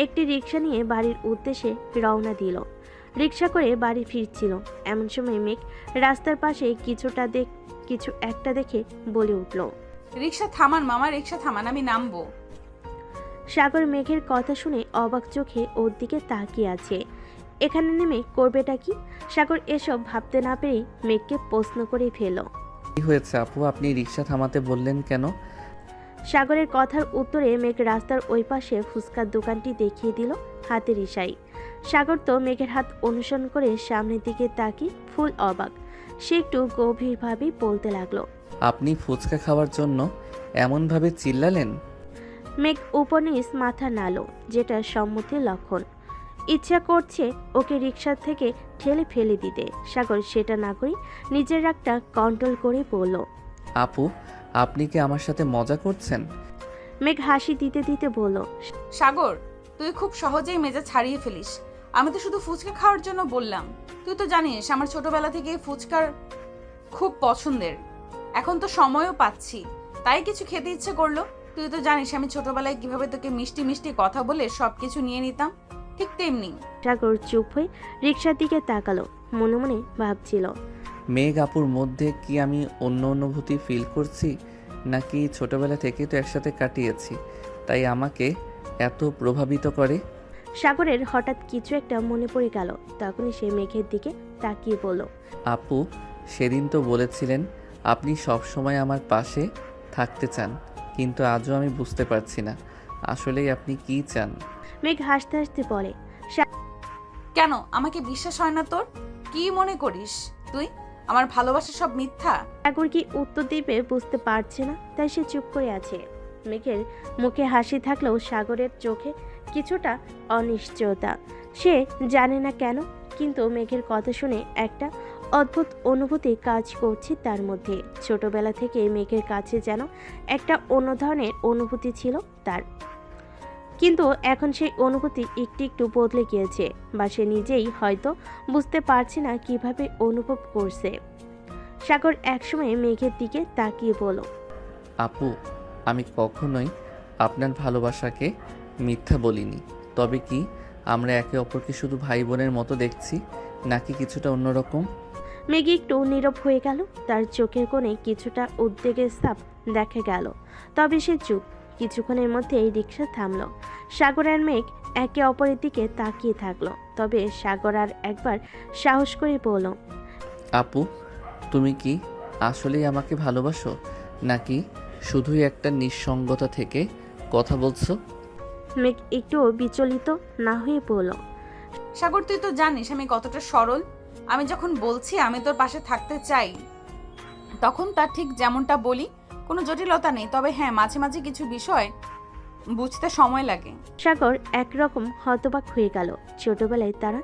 একটি রিক্সা নিয়ে বাড়ির উদ্দেশ্যে রওনা দিল। রিক্সা করে বাড়ি ফিরছিল, এমন সময় মেঘ রাস্তার পাশে কিছু একটা দেখে বলে উঠল, রিক্সা থামান মামা, রিক্সা থামান, আমি নামবো। সাগর মেঘের কথা শুনে অবাক চোখে ওর দিকে তাকিয়ে আছে। এখানে নেমে করবেটা কি? সাগর এসব ভাবতে না পেরেই মেঘকে প্রশ্ন করে ফেলল, কি হয়েছে আপু, আপনি রিক্সা থামাতে বললেন কেন? সাগরের কথার উত্তরে মেঘ রাস্তার ওই পাশে ফুচকার দোকানটি দেখিয়ে দিল হাতের ইশারায়। সাগর তো মেঘের হাত অনুসরণ করে সামনের দিকে তাকিয়ে ফুল অবাক। সে একটু গভীরভাবেই বলতে লাগলো, আপনি ফুচকা খাওয়ার জন্য এমনভাবে চিল্লালেন? মেঘ উপনিস মাথা নাড়ল, যেটা সম্মতির লক্ষণ। ইচ্ছা করছে ওকে রিকশা থেকে ঠেলে ফেলে দিতে। সাগর সেটা না করে নিজের রাগটা কন্ট্রোল করে বলল, আপু আপনি কি আমার সাথে মজা করছেন? মেঘ হাসি দিতে দিতে বলল, সাগর, তুই খুব সহজেই মেজাজ ছাড়িয়ে ফেলিস। আমি তো শুধু ফুচকা খাওয়ার জন্য বললাম। তুই তো জানিস আমার ছোটবেলা থেকে ফুচকার খুব পছন্দের। এখন তো সময়ও পাচ্ছি, তাই কিছু খেতে ইচ্ছে করলো। তুই তো জানিস আমি ছোটবেলায় কিভাবে তোকে মিষ্টি মিষ্টি কথা বলে সবকিছু নিয়ে নিতাম, ঠিক তেমনি। সাগর চুপ হয়ে রিকশার দিকে তাকালো, মনে মনে ভাবছিল, মেঘ আপুর মধ্যে কি আমি অন্য অনুভূতি ফিল করছি, নাকি ছোটবেলা থেকে তো একসাথে কাটিয়েছি তাই আমাকে এত প্রভাবিত করে? সাগরের হঠাৎ কিছু একটা মনে পড়ে গেল। তখনই সে মেঘের দিকে তাকিয়ে বলল, আপু সেদিন তো বলেছিলেন আপনি সব সময় আমার পাশে থাকতে চান, কিন্তু আজও আমি বুঝতে পারছি না আসলেই আপনি কি চান। মেঘ হাসতে হাসতে বলে, কেন আমাকে বিশ্বাস হয় না তোর? কি মনে করিস তুই আমার ভালোবাসা সব মিথ্যা? সাগর কি উত্তর দিবে বুঝতে পারছে না, তাই সে চুপ করে আছে। মেঘের মুখে হাসি থাকলেও সাগরের চোখে কিছুটা অনিশ্চয়তা। সে জানে না কেন, কিন্তু মেঘের কথা শুনে একটা অদ্ভুত অনুভূতি কাজ করছে তার মধ্যে। ছোটবেলা থেকে মেঘের কাছে যেন একটা অন্য ধরনের অনুভূতি ছিল তার, কিন্তু এখন সেই অনুভূতি একটু একটু বদলে গিয়েছে, বা সে নিজেই হয়তো বুঝতে পারছে না কিভাবে অনুভব করছে। সাগর একসময় মেঘের দিকে তাকিয়ে বলল, আপু আমি কখনোই আপনার ভালোবাসাকে মিথ্যা বলিনি। তবে কি আমরা একে অপরকে শুধু ভাই বোনের মতো দেখছি, নাকি কিছুটা অন্যরকম? মেঘ একটু নীরব হয়ে গেল। তার চোখের কোণে কিছুটা উদ্বেগের ছাপ দেখা গেল, তবে সে চুপ। কিছুক্ষণের মধ্যেই রিক্সা থামলো। সাগর আর মেঘ একে অপরের দিকে তাকিয়ে থাকলো। তবে সাগর আর একবার সাহস করে বলল, আপু, তুমি কি আসলেই আমাকে ভালোবাসো, নাকি শুধুই একটা নিঃসঙ্গতা থেকে কথা বলছো? মেঘ একটুও বিচলিত না হয়ে বলল, সাগর, তুই তো জানিস আমি কতটা সরল। আমি যখন বলছি আমি তোর পাশে থাকতে চাই, তখন তার ঠিক যেমনটা বলি, কোনো জটিলতা নেই। তবে হ্যাঁ, মাঝে মাঝে কিছু বিষয় বুঝতে সময় লাগে। সাগর একরকম হতবাক হয়ে গেল। ছোটবেলায় তারা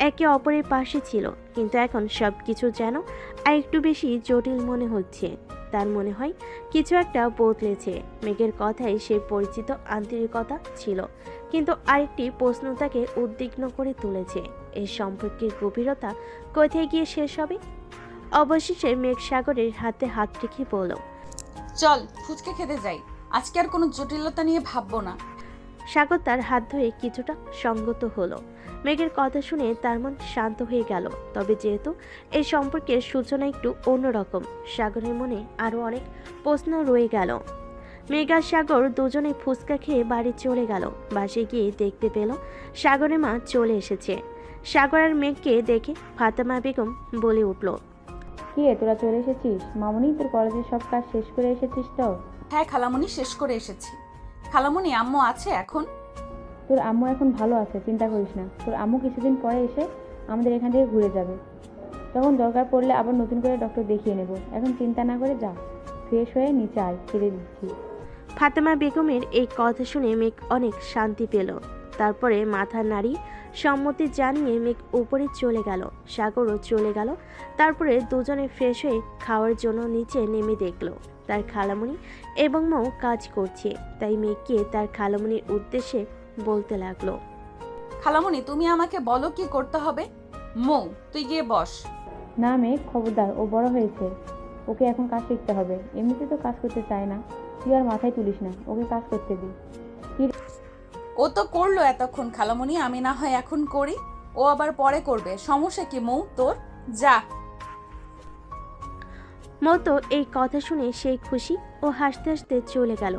একে অপরের পাশে ছিল, কিন্তু এখন সব কিছু যেন আর একটু বেশি জটিল মনে হচ্ছে। তার মনে হয় কিছু একটা বদলেছে। মেঘের কথায় সেই পরিচিত আন্তরিকতা ছিল, কিন্তু আরেকটি প্রশ্ন তাকে উদ্বিগ্ন করে তুলেছে। এই সম্পর্কের গভীরতা কোথায় গিয়ে শেষ হবে? অবশেষে মেঘ সাগরের হাতে হাত রেখে বলল, চল ফুচকা খেতে যাই, আজকে আর কোনো জটিলতা নিয়ে ভাববো না। সাগর তার হাত ধরে কিছুটা সঙ্গত হলো। মেঘের কথা শুনে তার মন শান্ত হয়ে গেল। তবে যেহেতু এই সম্পর্কের সূচনা একটু অন্যরকম, সাগরের মনে আরও অনেক প্রশ্ন রয়ে গেল। মেঘ আর সাগর দুজনে ফুচকা খেয়ে বাড়ি চলে গেল। বাসে গিয়ে দেখতে পেল সাগরের মা চলে এসেছে। সাগর আর মেঘকে দেখে ফাতেমা বেগম বলে উঠল, কি রে, তোরা চলে এসেছিস? মামুনি, তোর কলেজের সব কাজ শেষ করে এসেছিস তো? হ্যাঁ খালামণি, শেষ করে এসেছি। খালামণি, আম্মু আছে এখন? তোর আম্মু এখন ভালো আছে, চিন্তা করিস না। তোর আম্মু কিছুদিন পরে এসে আমাদের এখান থেকে ঘুরে যাবে। তখন দরকার পড়লে আবার নতুন করে ডক্টর দেখিয়ে নেব। এখন চিন্তা না করে যা, ফ্রেশ হয়ে নিচে আয়, খেতে দিচ্ছি। ফাতেমা বেগমের এই কথা শুনে মেঘ অনেক শান্তি পেল। তারপরে মাথা নাড়ি সম্মতি জানিয়ে মেঘ উপরে চলে গেল। সাগরও চলে গেল। তারপরে দুজনে ফ্রেশ হয়ে খাওয়ার জন্য নিচে নেমে দেখলো তার খালামণি এবং মৌ কাজ করছে। তাই মেঘকে তার খালামণির উদ্দেশ্যে বলতে লাগলো, খালামণি, তুমি আমাকে বলো কি করতে হবে। মৌ, তুই গিয়ে বস। না মেঘ, খবরদার, ও বড় হয়েছে, ওকে এখন কাজ শিখতে হবে। এমনিতে তো কাজ করতে চায় না, তুই আর মাথায় তুলিস না, ওকে কাজ করতে দি। ও তো করলো এতক্ষণ খালামণি, আমি না হয় এখন করি, ও আবার পরে করবে। সমস্যা কি মৌ তোর? যা। মতো এই কথা শুনে সেই খুশি ও হাসতে হাসতে চলে গেল।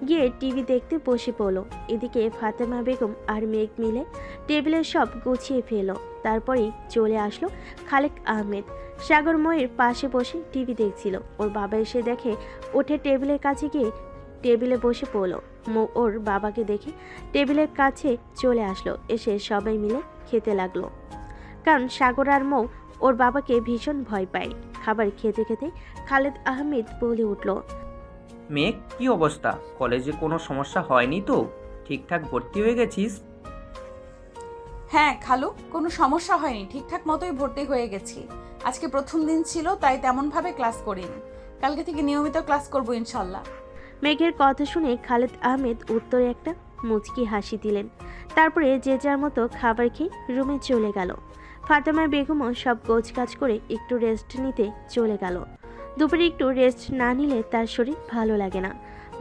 গিয়ে টিভি দেখতে বসে পড়ল। এদিকে ফাতেমা বেগম আর মেঘ মিলে টেবিলের সব গুছিয়ে ফেলো। তারপরেই চলে আসলো খালেক আহমেদ। সাগরময়ের পাশে বসে টিভি দেখছিল। ওর বাবা এসে দেখে, উঠে টেবিলের কাছে গিয়ে টেবিলে বসে পড়ল। মৌ ওর বাবাকে দেখে টেবিলের কাছে চলে আসলো। এসে সবাই মিলে খেতে লাগলো, কারণ সাগর আর মৌ ওর বাবাকে ভীষণ ভয় পায়। খাবার খেতে খেতে খালেদ আহমেদ বলে উঠল, মেঘ, কি অবস্থা? কলেজে কোনো সমস্যা হয়নি তো? ঠিকঠাক ভর্তি হয়ে গেছিস? হ্যাঁ খালু, কোনো সমস্যা হয়নি, ঠিকঠাক মতোই ভর্তি হয়ে গেছি। আজকে প্রথম দিন ছিল, তাই তেমনভাবে ক্লাস করিনি। কালকে থেকে নিয়মিত ক্লাস করবো ইনশাল্লাহ। মেঘের কথা শুনে খালেদ আহমেদ উত্তরে একটা মুচকি হাসি দিলেন। তারপরে যে যার মতো খাবার খেয়ে রুমে চলে গেল। ফাতেমা বেগমও সব গোছগাছ করে একটু রেস্ট নিতে চলে গেল। দুপুরে একটু রেস্ট না নিলে তার শরীর ভালো লাগে না।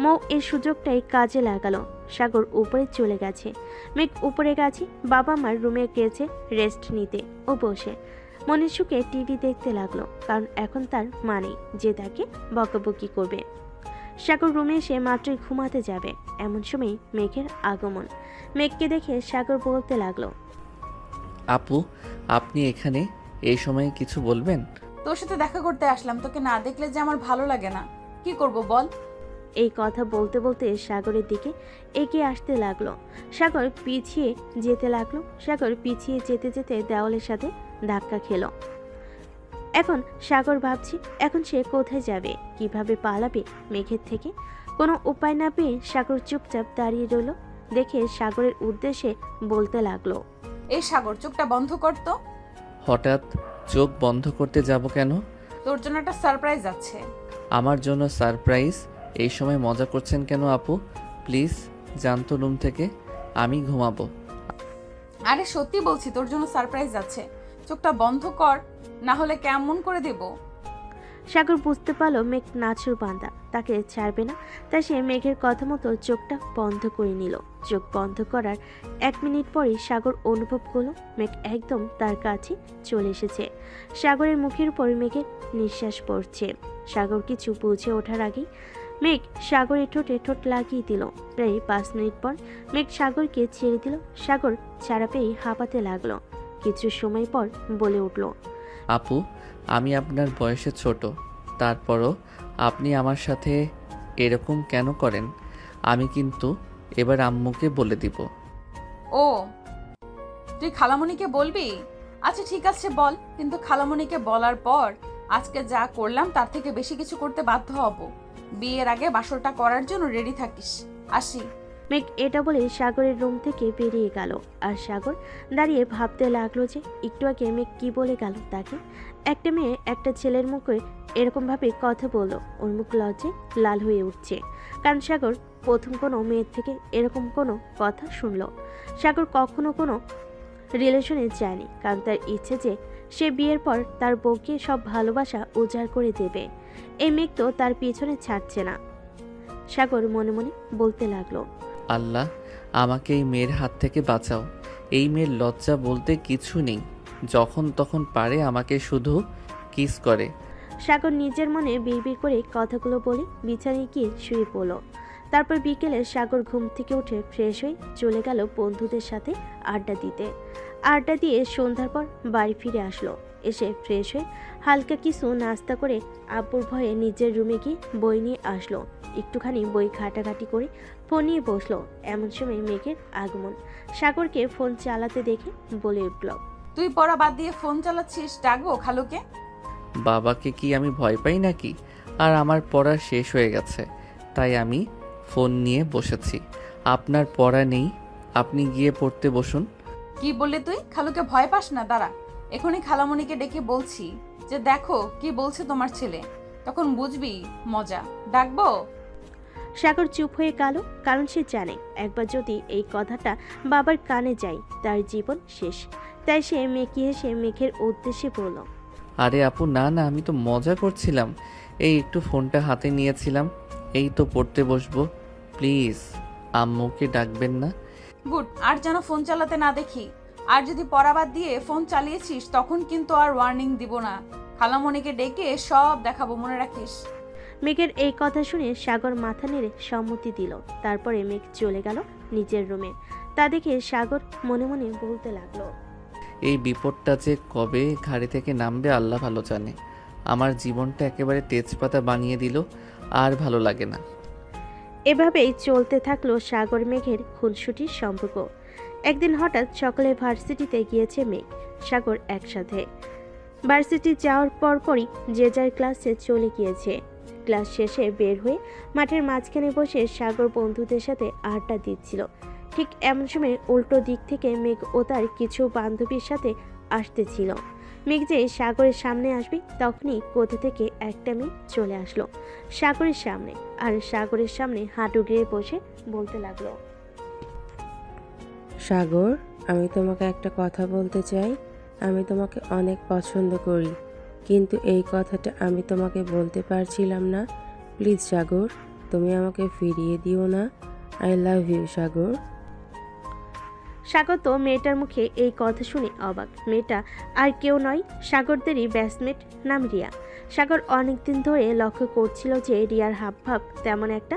মৌ এই সুযোগটাই কাজে লাগালো। সাগর উপরে চলে গেছে, মেঘ উপরে গেছে বাবা মার রুমে গেছে রেস্ট নিতে। ও বসে মনের সুখে টিভি দেখতে লাগলো, কারণ এখন তার মানে যে তাকে বকাবকি করবে। সাগর রুমে এসে মাত্রই ঘুমাতে যাবে, এমন সময় মেঘের আগমন। মেঘকে দেখে সাগর বলতে লাগলো, আপু, আপনি এখানে এই সময়ে কিছু বলবেন? তোর সাথে দেখা করতে আসলাম, তোকে না দেখলে যে আমার ভালো লাগে না। কি করব বল? এই কথা বলতে বলতে সাগরের দিকে এগিয়ে আসতে লাগলো। সাগর পিছিয়ে যেতে লাগলো। সাগর পিছিয়ে যেতে যেতে দেওয়ালের সাথে ধাক্কা খেলো। এখন সাগর ভাবছে এখন সে কোথায় যাবে, কিভাবে পালাবে মেঘের থেকে। কোনো উপায় না পেয়ে সাগর চুপচাপ দাঁড়িয়ে রইল। দেখে সাগরের উদ্দেশ্যে বলতে লাগলো, এই সাগর, চোখটা বন্ধ কর তো। হঠাৎ চোখ বন্ধ করতে যাব কেন? তোর জন্য একটা সারপ্রাইজ আছে। আমার জন্য সারপ্রাইজ? এই সময় মজা করছেন কেন আপু? প্লিজ জানতো রুম থেকে, আমি ঘুমাবো। আরে সত্যি বলছি, তোর জন্য সারপ্রাইজ আছে। চোখটা বন্ধ কর, না হলে কেমন করে দেব। সাগর বুঝতে পারলো মেঘ নাছুর বান্দা, তাকে ছাড়বে না। তাই সে মেঘের কথা মতো চোখটা বন্ধ করে নিল। চোখ বন্ধ করার 1 মিনিট পরই সাগর অনুভব করলো মেঘ একদম তার কাছে চলে এসেছে। সাগরের মুখের উপর মেঘের নিঃশ্বাস পড়ছে। সাগর কিছু বুঝে ওঠার আগেই মেঘ সাগরের ঠোঁটে ঠোঁট লাগিয়ে দিল। প্রায় 5 মিনিট পর মেঘ সাগরকে ছেড়ে দিল। সাগর ছাড়া পেয়ে হাঁপাতে লাগলো। কিছু সময় পর বলে উঠল, আপু, আমি আপনার বয়সে ছোট, তারপরও আপনি আমার সাথে এরকম কেন করেন? আমি কিন্তু এবার আম্মুকে বলে দিব। ও, তুই খালামণিকে বলবি? আচ্ছা ঠিক আছে বল, কিন্তু খালামণিকে বলার পর আজকে যা করলাম তার থেকে বেশি কিছু করতে বাধ্য হব। বিয়ের আগে বাসরটা করার জন্য রেডি থাকিস। আসি। মেঘ এটা বলে সাগরের রুম থেকে বেরিয়ে গেল। আর সাগর দাঁড়িয়ে ভাবতে লাগলো যে একটু আগে মেঘ কি বলে গেল তাকে। একটা মেয়ে একটা ছেলের মুখে এরকমভাবে কথা বললো, ওর মুখ লজ্জে লাল হয়ে উঠছে। কারণ সাগর প্রথম কোনো মেয়ের থেকে এরকম কোনো কথা শুনলো। সাগর কখনো কোনো রিলেশনে যায়নি, কারণ তার ইচ্ছে যে সে বিয়ের পর তার বউকে সব ভালোবাসা উজাড় করে দেবে। এই মেঘ তো তার পিছনে ছাড়ছে না। সাগর মনে মনে বলতে লাগলো, আল্লাহ, আমাকে এই মেয়ের হাত থেকে বাঁচাও। এই মেয়ের লজ্জা বলতে কিছু নেই, যখন তখন পারে আমাকে শুধু কিস করে। সাগর নিজের মনে বিড়বিড় করে কথাগুলো বলে বিছানায় গিয়ে শুয়ে পড়ল। তারপর বিকেলে সাগর ঘুম থেকে উঠে ফ্রেশ হয়ে চলে গেল বন্ধুদের সাথে আড্ডা দিতে। আড্ডা দিয়ে সন্ধ্যার পর বাড়ি ফিরে আসলো। এসে ফ্রেশ হয়ে হালকা কিছু নাস্তা করে আব্বুর ভয়ে নিজের রুমে গিয়ে বই নিয়ে আসলো। একটুখানি বই ঘাটাঘাটি করে ফোন নিয়ে বসলো। এমন সময় মেঘের আগমন। সাগরকে ফোন চালাতে দেখে বলে উঠল, তুই পড়া বাদ দিয়ে ফোন চালাচ্ছিস, ডাকবো খালুকে? বাবাকে কি আমি ভয় পাই নাকি? আর আমার পড়া শেষ হয়ে গেছে, তাই আমি ফোন নিয়ে বসেছি। আপনার পড়া নেই, আপনি গিয়ে পড়তে বসুন। কি বললি তুই? খালুকে ভয় পাস না? দাঁড়া, এখনই খালামণিকে ডেকে বলছি যে দেখো কি বলছে তোমার ছেলে, তখন বুঝবি মজা। ডাকবো? সাগর চুপ হয়ে গেল, কারণ সে জানে একবার যদি এই কথাটা বাবার কানে যায় তার জীবন শেষ। তাই সে মেকি হেসে মেঘের উদ্দেশ্যে বলল, আরে আপু, না না, আমি তো মজা করছিলাম। এই একটু ফোনটা হাতে নিয়েছিলাম, এই তো পড়তে বসবো। প্লিজ আম্মুকে ডাকবেন না। গুড, আর যেন ফোন চালাতে না দেখি। আর যদি পড়া বাদ দিয়ে ফোন চালিয়েছিস তখন কিন্তু আর ওয়ার্নিং দিব না। খালামণিকে ডেকে সব দেখাবো, মনে রাখিস। মেঘের এই কথা শুনে সাগর মাথা নেড়ে সম্মতি দিল। তারপরে মেঘ চলে গেল নিজের রুমে। তা দেখে সাগর মনে মনে বলতে লাগলো, এই বিপদটা যে কবে ঘাড়ি থেকে নামবে আল্লাহ ভালো জানে। আমার জীবনটা একেবারে তেজপাতা বানিয়ে দিল, আর ভালো লাগে না। এভাবেই চলতে থাকলো সাগর মেঘের খুনসুটির সম্পর্ক। একদিন হঠাৎ সকালে ভার্সিটিতে গিয়েছে মেঘ সাগর একসাথে। ভার্সিটি যাওয়ার পরপরই যে যার ক্লাসে চলে গিয়েছে। ক্লাস শেষে বের হয়ে মাঠের মাঝখানে বসে সাগর বন্ধুদের সাথে আড্ডা দিচ্ছিল। ঠিক এমন সময় উল্টো দিক থেকে মেঘ ও তার কিছু বান্ধবীর সাথে আসতেছিল। মেঘ যে সাগরের সামনে আসবে তখনই কোথা থেকে একটা মেয়ে চলে আসলো সাগরের সামনে। আর সাগরের সামনে হাঁটু গেড়ে বসে বলতে লাগলো, সাগর, আমি তোমাকে একটা কথা বলতে চাই। আমি তোমাকে অনেক পছন্দ করি, কিন্তু এই কথাটা আমি তোমাকে বলতে পারছিলাম না। প্লিজ সাগর, তুমি আমাকে ফিরিয়ে দিও না। আই লাভ ইউ সাগর। সাগর তো মেয়েটার মুখে এই কথা শুনে অবাক। মেয়েটা আর কেউ নয়, সাগরদেরই ব্যাচমেট, নাম রিয়া। সাগর অনেকদিন ধরে লক্ষ্য করছিল যে রিয়ার হাবভাব তেমন একটা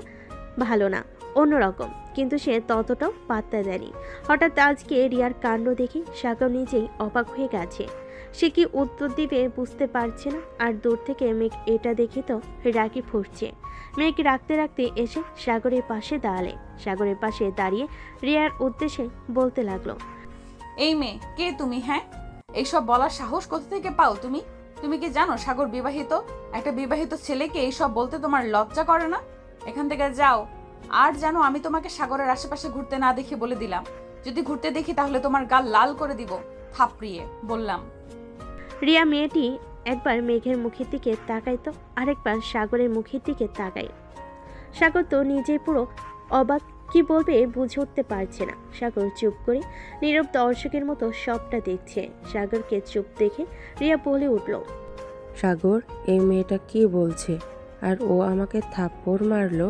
ভালো না, অন্যরকম, কিন্তু সে ততটাও পাত্তা দেয়নি। হঠাৎ আজকে রিয়ার কাণ্ড দেখে সাগর নিজেই অবাক হয়ে গেছে। সে কি উত্তর দিবে বুঝতে পারছে না। আর দূর থেকে মেঘ এটা দেখে তো রাগি ফুটছে। মেঘ রাখতে রাখতে এসে সাগরের পাশে দাঁড়ালে। সাগরের পাশে দাঁড়িয়ে রিয়ার উদ্দেশ্যে বলতে লাগলো, এই মেয়ে কে তুমি? হ্যাঁ, এইসব বলার সাহস কোথা থেকে পাও তুমি? তুমি কি জানো সাগর বিবাহিত? একটা বিবাহিত ছেলেকে এইসব বলতে তোমার লজ্জা করে না? এখান থেকে যাও। আর জানো, আমি তোমাকে সাগরের আশেপাশে ঘুরতে না দেখে বলে দিলাম, যদি ঘুরতে দেখি তাহলে তোমার গাল লাল করে দিব থাপড়িয়ে, বললাম। রিয়া মেয়েটি একবার মেঘের মুখের দিকে তাকাই তো আরেকবার সাগরের মুখের দিকে তাকাই। সাগর তো নিজেই পুরো অবাক, কি বলবে বুঝে উঠতে পারছে না। সাগর চুপ করে নীরব দর্শকের মতো সবটা দেখছে। সাগরকে চুপ দেখে রিয়া বলে উঠল, সাগর, এই মেয়েটা কি বলছে? আর ও আমাকে থাপ্পড় মারলো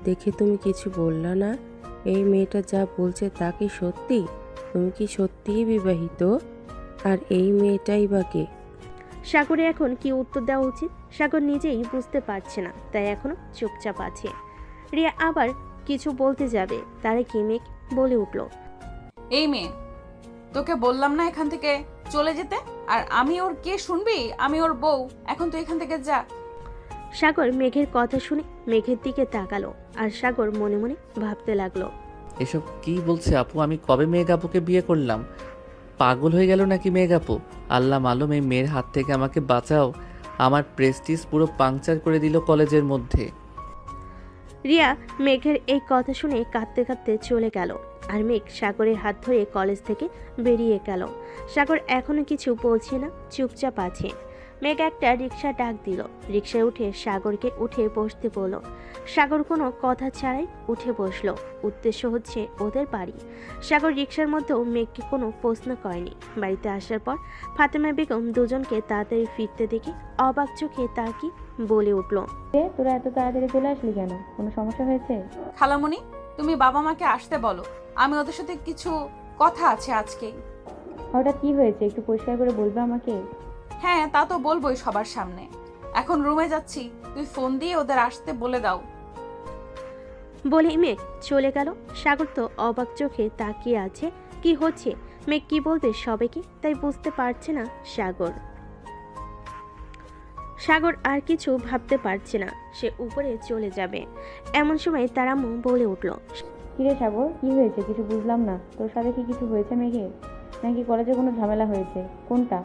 দেখে তুমি কিছু বললা না? এই মেয়েটা যা বলছে তা কি সত্যি? তুমি কি সত্যিই বিবাহিত? আর এই মেয়েটাই বা কে? সাগরের এখন কি উত্তর দেওয়া উচিত সাগর নিজেই বুঝতে পারছে না, তাই এখনো চুপচাপ আছে। রিয়া আবার কিছু বলতে যাবে, তারে কি মেঘ বলে উঠল, এই মেয়ে, তোকে বললাম না এখান থেকে চলে যেতে? আর আমি ওর কে শুনবি? আমি ওর বউ। এখন তুই এখান থেকে যা। সাগর মেঘের কথা শুনে মেঘের দিকে তাকালো, আর সাগর মনে মনে ভাবতে লাগলো, এসব কি বলছে আপু? আমি কবে মেঘ আপুকে বিয়ে করলাম? পাগল হয়ে গেল নাকি মেঘ আপু? আল্লাহ মালুম, এই মেয়ের হাত থেকে আমাকে বাঁচাও। আমার প্রেস্টিজ পুরো পাংচার করে দিল কলেজের মধ্যে। রিয়া মেঘের এই কথা শুনে কাঁদতে কাঁদতে চলে গেল, আর মেঘ সাগরের হাত ধরে কলেজ থেকে বেরিয়ে গেল। সাগর এখনো কিছু বলছে না, চুপচাপ আছে। মেঘ একটা রিক্সা ডাক দিল, রিক্সায় উঠে সাগরকে উঠে বসতে বলল। সাগর কোনো কথা ছাড়াই উঠে বসলো। উদ্দেশ্য হচ্ছে ওদের বাড়ি। সাগর রিক্সার মধ্যেও মেঘকে কোনো প্রশ্ন করেনি। বাড়িতে আসার পর ফাতেমা বেগম দুজনকে তাড়াতাড়ি ফিরতে দেখে অবাক চোখে তাকিয়ে বলে উঠল, তোরা এত তাড়াতাড়ি চলে আসলি কেন? কোনো সমস্যা হয়েছে? খালামণি, তুমি বাবা মাকে আসতে বলো, আমি ওদের সাথে কিছু কথা আছে আজকেই। হঠাৎ কি হয়েছে একটু পরিষ্কার করে বলবে আমাকে? হ্যাঁ, তা তো বলবোই সবার সামনে। এখন রুমে যাচ্ছি, তুই ফোন দিয়ে ওদের আসতে বলে দাও। বলে মেঘ চলে গেল। সাগর তো অবাক চোখে তাকিয়ে আছে, কি হচ্ছে, মেঘ কি বলবে সবাইকে, তাই বুঝতে পারছে না সাগর। সাগর আর কিছু ভাবতে পারছে না, সে উপরে চলে যাবে। এমন সময় তার আম্মু বলে উঠল, কিরে সাগর, কি হয়েছে? কিছু বুঝলাম না। তোর সাথে কি কিছু হয়েছে মেঘের? নাকি কলেজে কোনো ঝামেলা হয়েছে? কোনটা?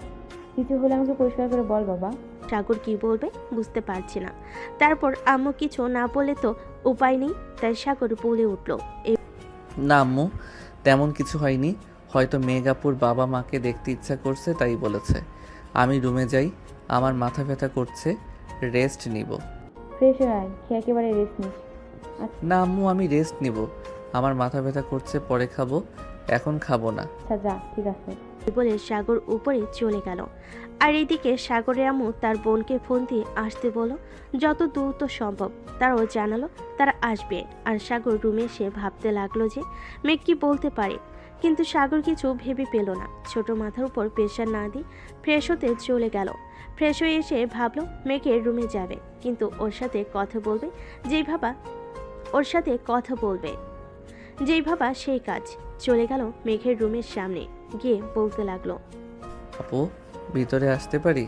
কিছু হলে আমাকে পরিষ্কার করে বল বাবা। সাগর কি বলবে বুঝতে পারছে না। তারপর আম্মু কিছু না বলে তো উপায় নেই, তাই সাগর বলে উঠল, না আম্মু, তেমন কিছু হয়নি। হয়তো মেঘাপুর বাবা মাকে দেখতে ইচ্ছা করছে তাই বলেছে। আমি রুমে যাই, আমার মাথা ব্যথা করছে, রেস্ট নিব। ফ্রেশ হয়ে আয়, খেয়ে একেবারে রেস্ট নিস। না আম্মু, আমি রেস্ট নিব। আমার মাথা ব্যথা করছে, পরে খাবো, এখন খাবো না। আচ্ছা যা, ঠিক আছে। বলে সাগর উপরে চলে গেল। আর এদিকে সাগরের আম্মু তার বোনকে ফোন দিয়ে আসতে বলো, যত দ্রুত সম্ভব। তারাও জানালো তারা আসবে। আর সাগর রুমে এসে ভাবতে লাগলো যে মেঘ কি বলতে পারে, কিন্তু সাগর কিছু ভেবে পেল না। ছোট মাথার উপর প্রেশার না দিয়ে ফ্রেশ হতে চলে গেল। ফ্রেশ হয়ে এসে ভাবলো মেঘের রুমে যাবে, কিন্তু ওর সাথে কথা বলবে যেই ভাবা সেই কাজ। চলে গেল মেঘের রুমের সামনে, গিয়ে বলতে লাগলো, আপু, ভিতরে আসতে পারি?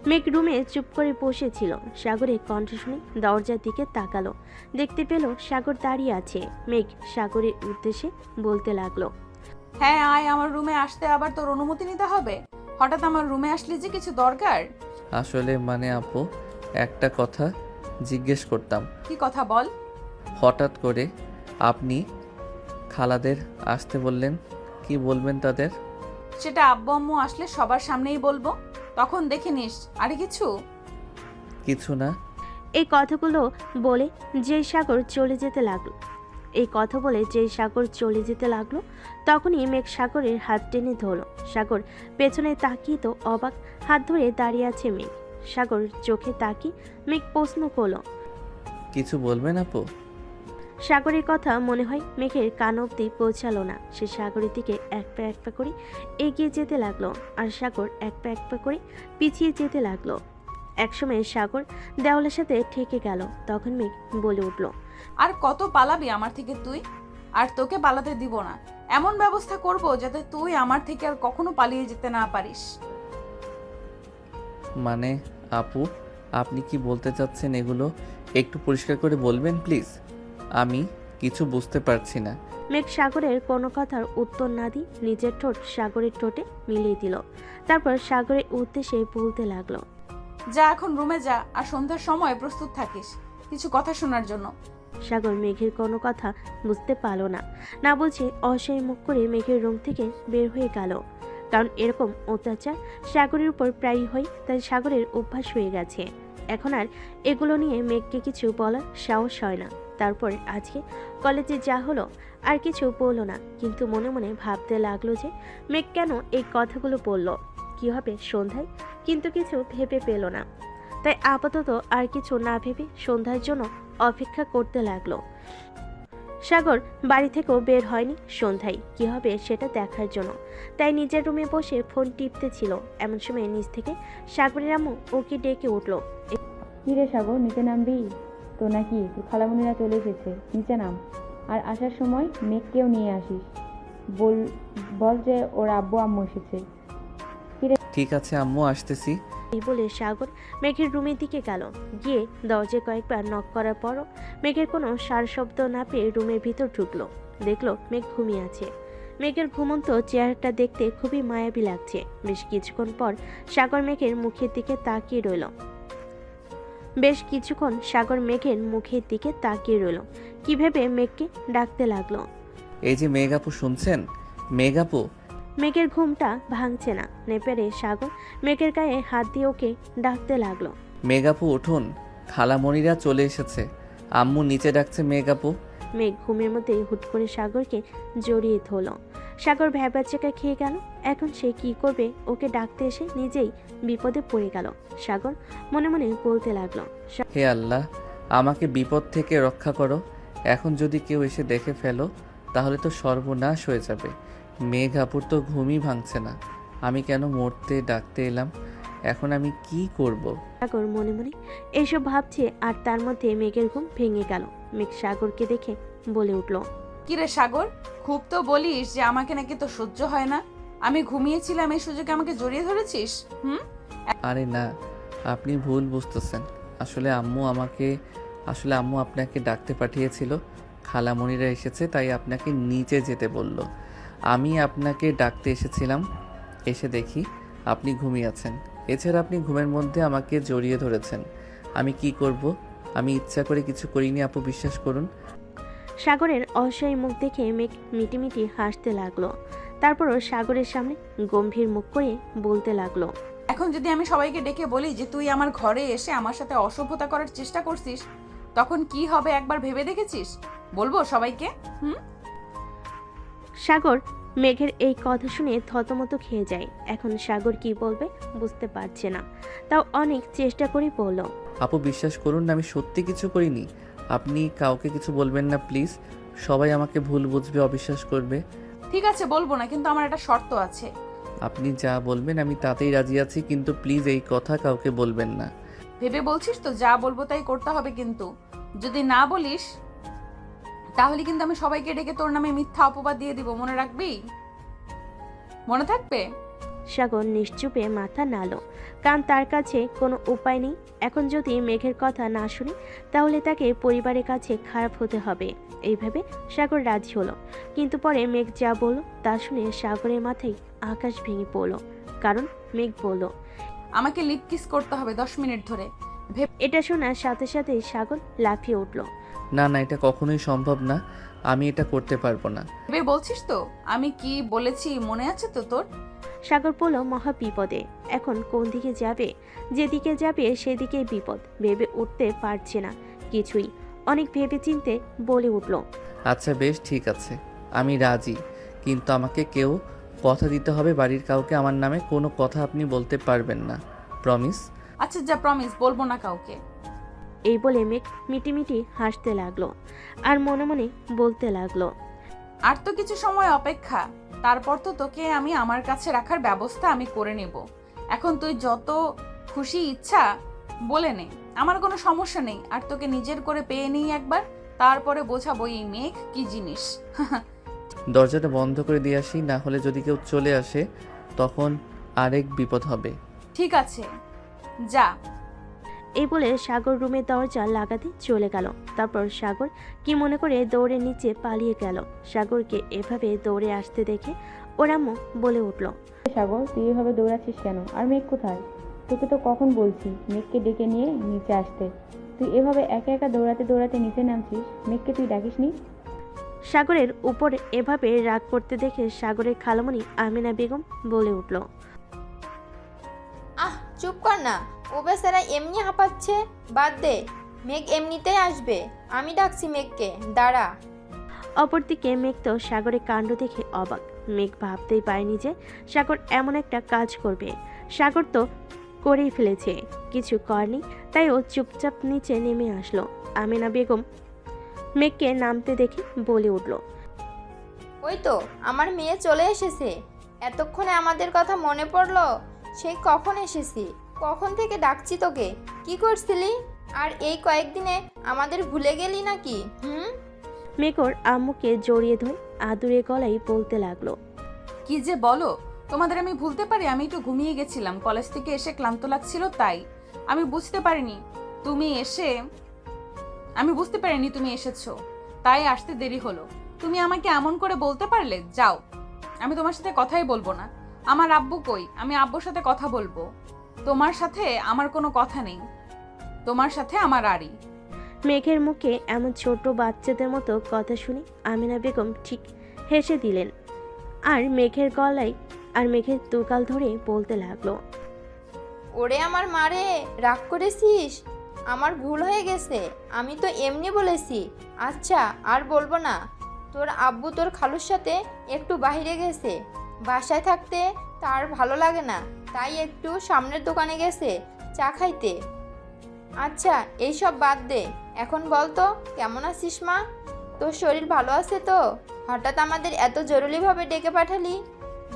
মেঘ রুমে চুপ করে বসেছিল। সাগরের কণ্ঠ শুনে দরজার দিকে তাকালো, দেখতে পেল সাগর দাঁড়িয়ে আছে। মেঘ সাগরের উদ্দেশ্যে বলতে লাগলো, হ্যাঁ আয়, আমার রুমে আসতে আবার তোর অনুমতি নিতে হবে? হঠাৎ আমার রুমে আসলি যে, কিছু দরকার? আসলে মানে আপু, একটা কথা জিজ্ঞেস করতাম। কি কথা বল। হঠাৎ করে আপনি খালাদের আসতে বললেন, কি বলবেন তাদের? সেটা আব্বু আম্মু আসলে সবার সামনেই বলবো, তখন দেখে নিস। আরে কিছু না। এই কথাগুলো বলে যেই সাগর চলে যেতে লাগলো তখনই মেঘ সাগরের হাত টেনে ধরলো। সাগর পেছনে তাকিয়ে তো অবাক, হাত ধরে দাঁড়িয়ে আছে মেঘ। সাগর চোখে তাকিয়ে মেঘ প্রশ্ন করলো, কিছু বলবেন আপু? সাগরের কথা মনে হয় মেঘের কান অব্দি পৌঁছালো না। সে সাগরের দিকে এক পা করে এগিয়ে যেতে লাগলো, আর সাগর এক পা করে পিছিয়ে যেতে লাগলো। একসময় সাগর দেওয়ালের সাথে ঠেকে গেল। তখন মেঘ বলে উঠল, আর কত পালাবি আমার থেকে তুই? আর তোকে পালাতে দিব না। এমন ব্যবস্থা করব যাতে তুই আমার থেকে আর কখনো পালিয়ে যেতে না পারিস। মানে আপু, আপনি কি বলতে চাচ্ছেন এগুলো একটু পরিষ্কার করে বলবেন প্লিজ? আমি কিছু বুঝতে পারছি না। মেঘ সাগরের কোনো কথার উত্তর না দিয়ে নিজের ঠোঁট সাগরের ঠোঁটে মিলিয়ে দিল। তারপর সাগরের উদ্দেশ্যে বলতে লাগলো, যা এখন রুমে যা, আর সন্ধ্যার সময় প্রস্তুত থাকিস কিছু কথা শোনার জন্য। সাগর মেঘের কোনো কথা বুঝতে পারল না বুঝে অসহায় মুখ করে মেঘের রুম থেকে বের হয়ে গেল। কারণ এরকম অত্যাচার সাগরের উপর প্রায়ই হয়, তাই সাগরের অভ্যাস হয়ে গেছে। এখন আর এগুলো নিয়ে মেঘকে কিছু বলার সাহস হয় না। তারপর আজকে কলেজে যা হলো আর কিছু বললো না, কিন্তু মনে মনে ভাবতে লাগলো যে মেঘ কেন এই কথাগুলো বলল, কি হবে সন্ধ্যায়, কিন্তু কিছু ভেবে পেল না। তাই আপাতত আর কিছু না ভেবে সন্ধ্যার জন্য অপেক্ষা করতে লাগলো। সাগর বাড়ি থেকেও বের হয়নি সন্ধ্যায় কি হবে সেটা দেখার জন্য, তাই নিজের রুমে বসে ফোন টিপতে ছিল। এমন সময় নিচ থেকে সাগরের আম্মু ওকে ডেকে উঠলো। কী রে সাগর, নিচে নামবি তো নাকি? তোর খালামণিরা চলে এসেছে, নিচে নাম। আর আসার সময় মেঘকেও নিয়ে আসিস। বল যে ওর আব্বু আম্মু এসেছে। ঠিক আছে আম্মু, আসতেছি। এই বলে সাগর মেঘের রুমের দিকে গেল। গিয়ে দরজায় কয়েকবার নক করার পরও মেঘের কোনো সার শব্দ না পেয়ে রুমের ভিতর ঢুকলো। দেখলো মেঘ ঘুমিয়ে আছে। মেঘের ঘুমন্ত চেহারাটা দেখতে খুবই মায়াবী লাগছে। বেশ কিছুক্ষণ পর সাগর মেঘের মুখের দিকে তাকিয়ে রইল। কি ভেবে মেঘকে ডাকতে লাগলো। এই যে মেঘ আপু, শুনছেন? মেঘ আপু। মেঘের ঘুমটা ভাঙছে না। নেপেরে সাগর মেঘের গায়ে হাত দিয়ে ওকে ডাকতে লাগলো। মেঘ আপু উঠুন, খালামণিরা চলে এসেছে, আম্মু নিচে ডাকছে মেঘ আপু। মেঘ ঘুমের মধ্যে হুট করে সাগরকে জড়িয়ে ধরল। সাগর ভ্যাবাচ্চাকা খেয়ে গেল। এখন সে কি করবে? ওকে ডাকতে এসে নিজেই বিপদে পড়ে গেল। সাগর মনে মনে বলতে লাগলো, হে আল্লাহ, আমাকে বিপদ থেকে রক্ষা করো। এখন যদি কেউ এসে দেখে ফেলো তাহলে তো সর্বনাশ হয়ে যাবে। মেঘ আপুর তো ঘুমই ভাঙছে না, আমি কেন মরতে ডাকতে এলাম? এখন আমি কি করব? সাগর মনে মনে এইসব ভাবছে, আর তার মধ্যে মেঘের ঘুম ভেঙে গেল। মেঘ সাগরকে দেখে বলে উঠল, কিরে সাগর, খুব তো বলিস যে আমাকে নাকি তো সহ্য হয় না। আমি ঘুমিয়েছিলাম এই সুযোগে আমাকে জড়িয়ে ধরেছিস। আরে না, আপনি ভুল বুঝতেছেন। আসলে আম্মু আপনাকে ডাকতে পাঠিয়েছিল। খালামণিরা এসেছে তাই আপনাকে নিচে যেতে বলল। আমি আপনাকে ডাকতে এসেছিলাম, এসে দেখি আপনি ঘুমিয়ে আছেন। এছাড়া আপনি ঘুমের মধ্যে আমাকে জড়িয়ে ধরেছেন। আমি কি করব? আমি ইচ্ছা করে কিছু করিনি আপু, বিশ্বাস করুন। সাগরের অসহায় মুখ দেখে মেঘ মিটিমিটি হাসতে লাগলো। তারপরও সাগরের সামনে গম্ভীর মুখ করে বলতে লাগলো, এখন যদি আমি সবাইকে ডেকে বলি যে তুই আমার ঘরে এসে আমার সাথে অসভ্যতা করার চেষ্টা করছিস, তখন কি হবে একবার ভেবে দেখেছিস? বলবো সবাইকে? সাগর মেঘের এই কথা শুনে থতমত খেয়ে যায়। এখন সাগর কি বলবে বুঝতে পারছে না, তাও অনেক চেষ্টা করে বলল, আপু বিশ্বাস করুন, আমি সত্যি কিছু করিনি। আপনি কাউকে কিছু বলবেন না প্লিজ। সবাই আমাকে ভুল বুঝবে, অবিশ্বাস করবে। ঠিক আছে বলবো না, কিন্তু আমার একটা শর্ত আছে। আপনি যা বলবেন আমি তাতেই রাজি আছি, কিন্তু প্লিজ এই কথা কাউকে বলবেন না। ভেবে বলছিস তো? যা বলবো তাই করতে হবে, কিন্তু যদি না বলিস তাহলে কিন্তু আমি সবাইকে ডেকে তোর নামে মিথ্যা অপবাদ দিয়ে দিব। মনে রাখবি? মনে থাকবে? সাগর নিশ্চুপে মাথা নাড়ল, কারণ তার কাছে কোনো উপায় নেই। এখন যদি মেঘের কথা না শুনি তাহলে তাকে পরিবারের কাছে খারাপ হতে হবে। এইভাবে সাগর রাজি হলো। কিন্তু পরে মেঘ যা বলল তা শুনে সাগরের মাথায় আকাশ ভেঙে পড়ল। কারণ মেঘ বলল, আমাকে লিপ কিস করতে হবে 10 মিনিট ধরে। এটা শোনার সাথে সাথে সাগর লাফিয়ে উঠল। না না, এটা কখনোই সম্ভব না, আমি এটা করতে পারবো না। ভেবে বলছিস তো? আমি কি বলেছি মনে আছে তো তোর? সাগর পড়ল মহা বিপদে। এখন কোন দিকে যাবে? যেদিকে যাবে সেদিকেই বিপদ। ভেবে উঠতে পারছে না কিছুই। অনেক ভেবে চিনতে বলে উঠল, আচ্ছা বেশ, ঠিক আছে, আমি রাজি, কিন্তু আমাকে কেউ কথা দিতে হবে বাড়ির কাউকে আমার নামে কোনো কথা আপনি বলতে পারবেন না, প্রমিস? আচ্ছা যা, প্রমিস, বলবো না কাউকে। এই বলে মেঘ মিটিমিটি হাসতে লাগলো আর মনে মনে বলতে লাগলো, আর তো কিছু সময় অপেক্ষা, তারপর তো তোকে আমি আমার কাছে রাখার ব্যবস্থা আমি করে নেব। এখন তুই যত খুশি ইচ্ছা বলে নে, আমার কোনো সমস্যা নেই। আর তোকে নিজের করে পেয়ে নিই একবার, তারপরে বোঝাবো এই মেঘ কি জিনিস। দরজাটা বন্ধ করে দিয়ে আসি, না হলে যদি কেউ চলে আসে তখন আরেক বিপদ হবে। ঠিক আছে, যা। এই বলে সাগর রুমের দরজা লাগাতে চলে গেল। তারপর সাগর কি মনে করে দৌড়ে নিচে পালিয়ে গেল। সাগরকে এভাবে দৌড়ে আসতে দেখে ওর আম্মু বলে উঠল, সাগর, তুই এভাবে দৌড়াচ্ছিস কেন? আর মেঘ কোথায়? তোকে তো কখন বলছি মেঘকে ডেকে নিয়ে নিচে আসতে। তুই এভাবে একা একা দৌড়াতে দৌড়াতে নিচে নামছিস, মেঘকে তুই ডাকিসনি? সাগরের উপর এভাবে রাগ করতে দেখে সাগরের খালামণি আমিনা বেগম বলে উঠল, চুপ কর না, ও বেচারা এমনি হাঁপাচ্ছে, বাদ দে, মেঘ এমনিতেই আসবে, আমি ডাকছি মেঘকে, দাঁড়া। অপরদিকে মেঘ তো সাগরের কাণ্ড দেখে অবাক। মেঘ ভাবতেই পারেনি যে সাগর এমন একটা কাজ করবে। সাগর তো করেই ফেলেছে, কিছু করেনি, তাই ও চুপচাপ নিচে নেমে আসলো। আমিনা বেগম মেঘকে নামতে দেখে বলে উঠল, ওই তো আমার মেয়ে চলে এসেছে। এতক্ষণে আমাদের কথা মনে পড়লো? সেই কখন এসেছি, কখন থেকে ডাকছি তোকে, কি করছিলি? আর এই কয়েকদিনে আমাদের ভুলে গেলি নাকি? মেঘ ওর আম্মুকে জড়িয়ে ধরে আদুরে গলায় বলতে লাগলো, কি যে বলো, তোমাদের আমি ভুলতে পারি? আমি একটু ঘুমিয়ে গেছিলাম, কলেজ থেকে এসে ক্লান্ত লাগছিল, তাই আমি বুঝতে পারিনি তুমি এসেছো, তাই আসতে দেরি হলো। তুমি আমাকে এমন করে বলতে পারলে? যাও, আমি তোমার সাথে কথাই বলবো না। আমার আব্বু কই? আমি আব্বুর সাথে কথা বলবো। তোমার সাথে আমার কোনো কথা নেই, তোমার সাথে আমার আরই। মেঘের মুখে এমন ছোট বাচ্চাদের মতো কথা শুনে আমিনা বেগম ঠিক হেসে দিলেন আর মেঘের তুকাল ধরে বলতে লাগলো, ওরে আমার মারে, রাগ করেছিস? আমার ভুল হয়ে গেছে, আমি তো এমনি বলেছি। আচ্ছা, আর বলবো না। তোর আব্বু তোর খালুর সাথে একটু বাইরে গেছে, বাসায় থাকতে তার ভালো লাগে না, তাই একটু সামনের দোকানে গেছে চা খাইতে। আচ্ছা, এইসব বাদ দে, এখন বল তো কেমন আছিস মা? তোর শরীর ভালো আছে তো? হঠাৎ আমাদের এত জরুরিভাবে ডেকে পাঠালি,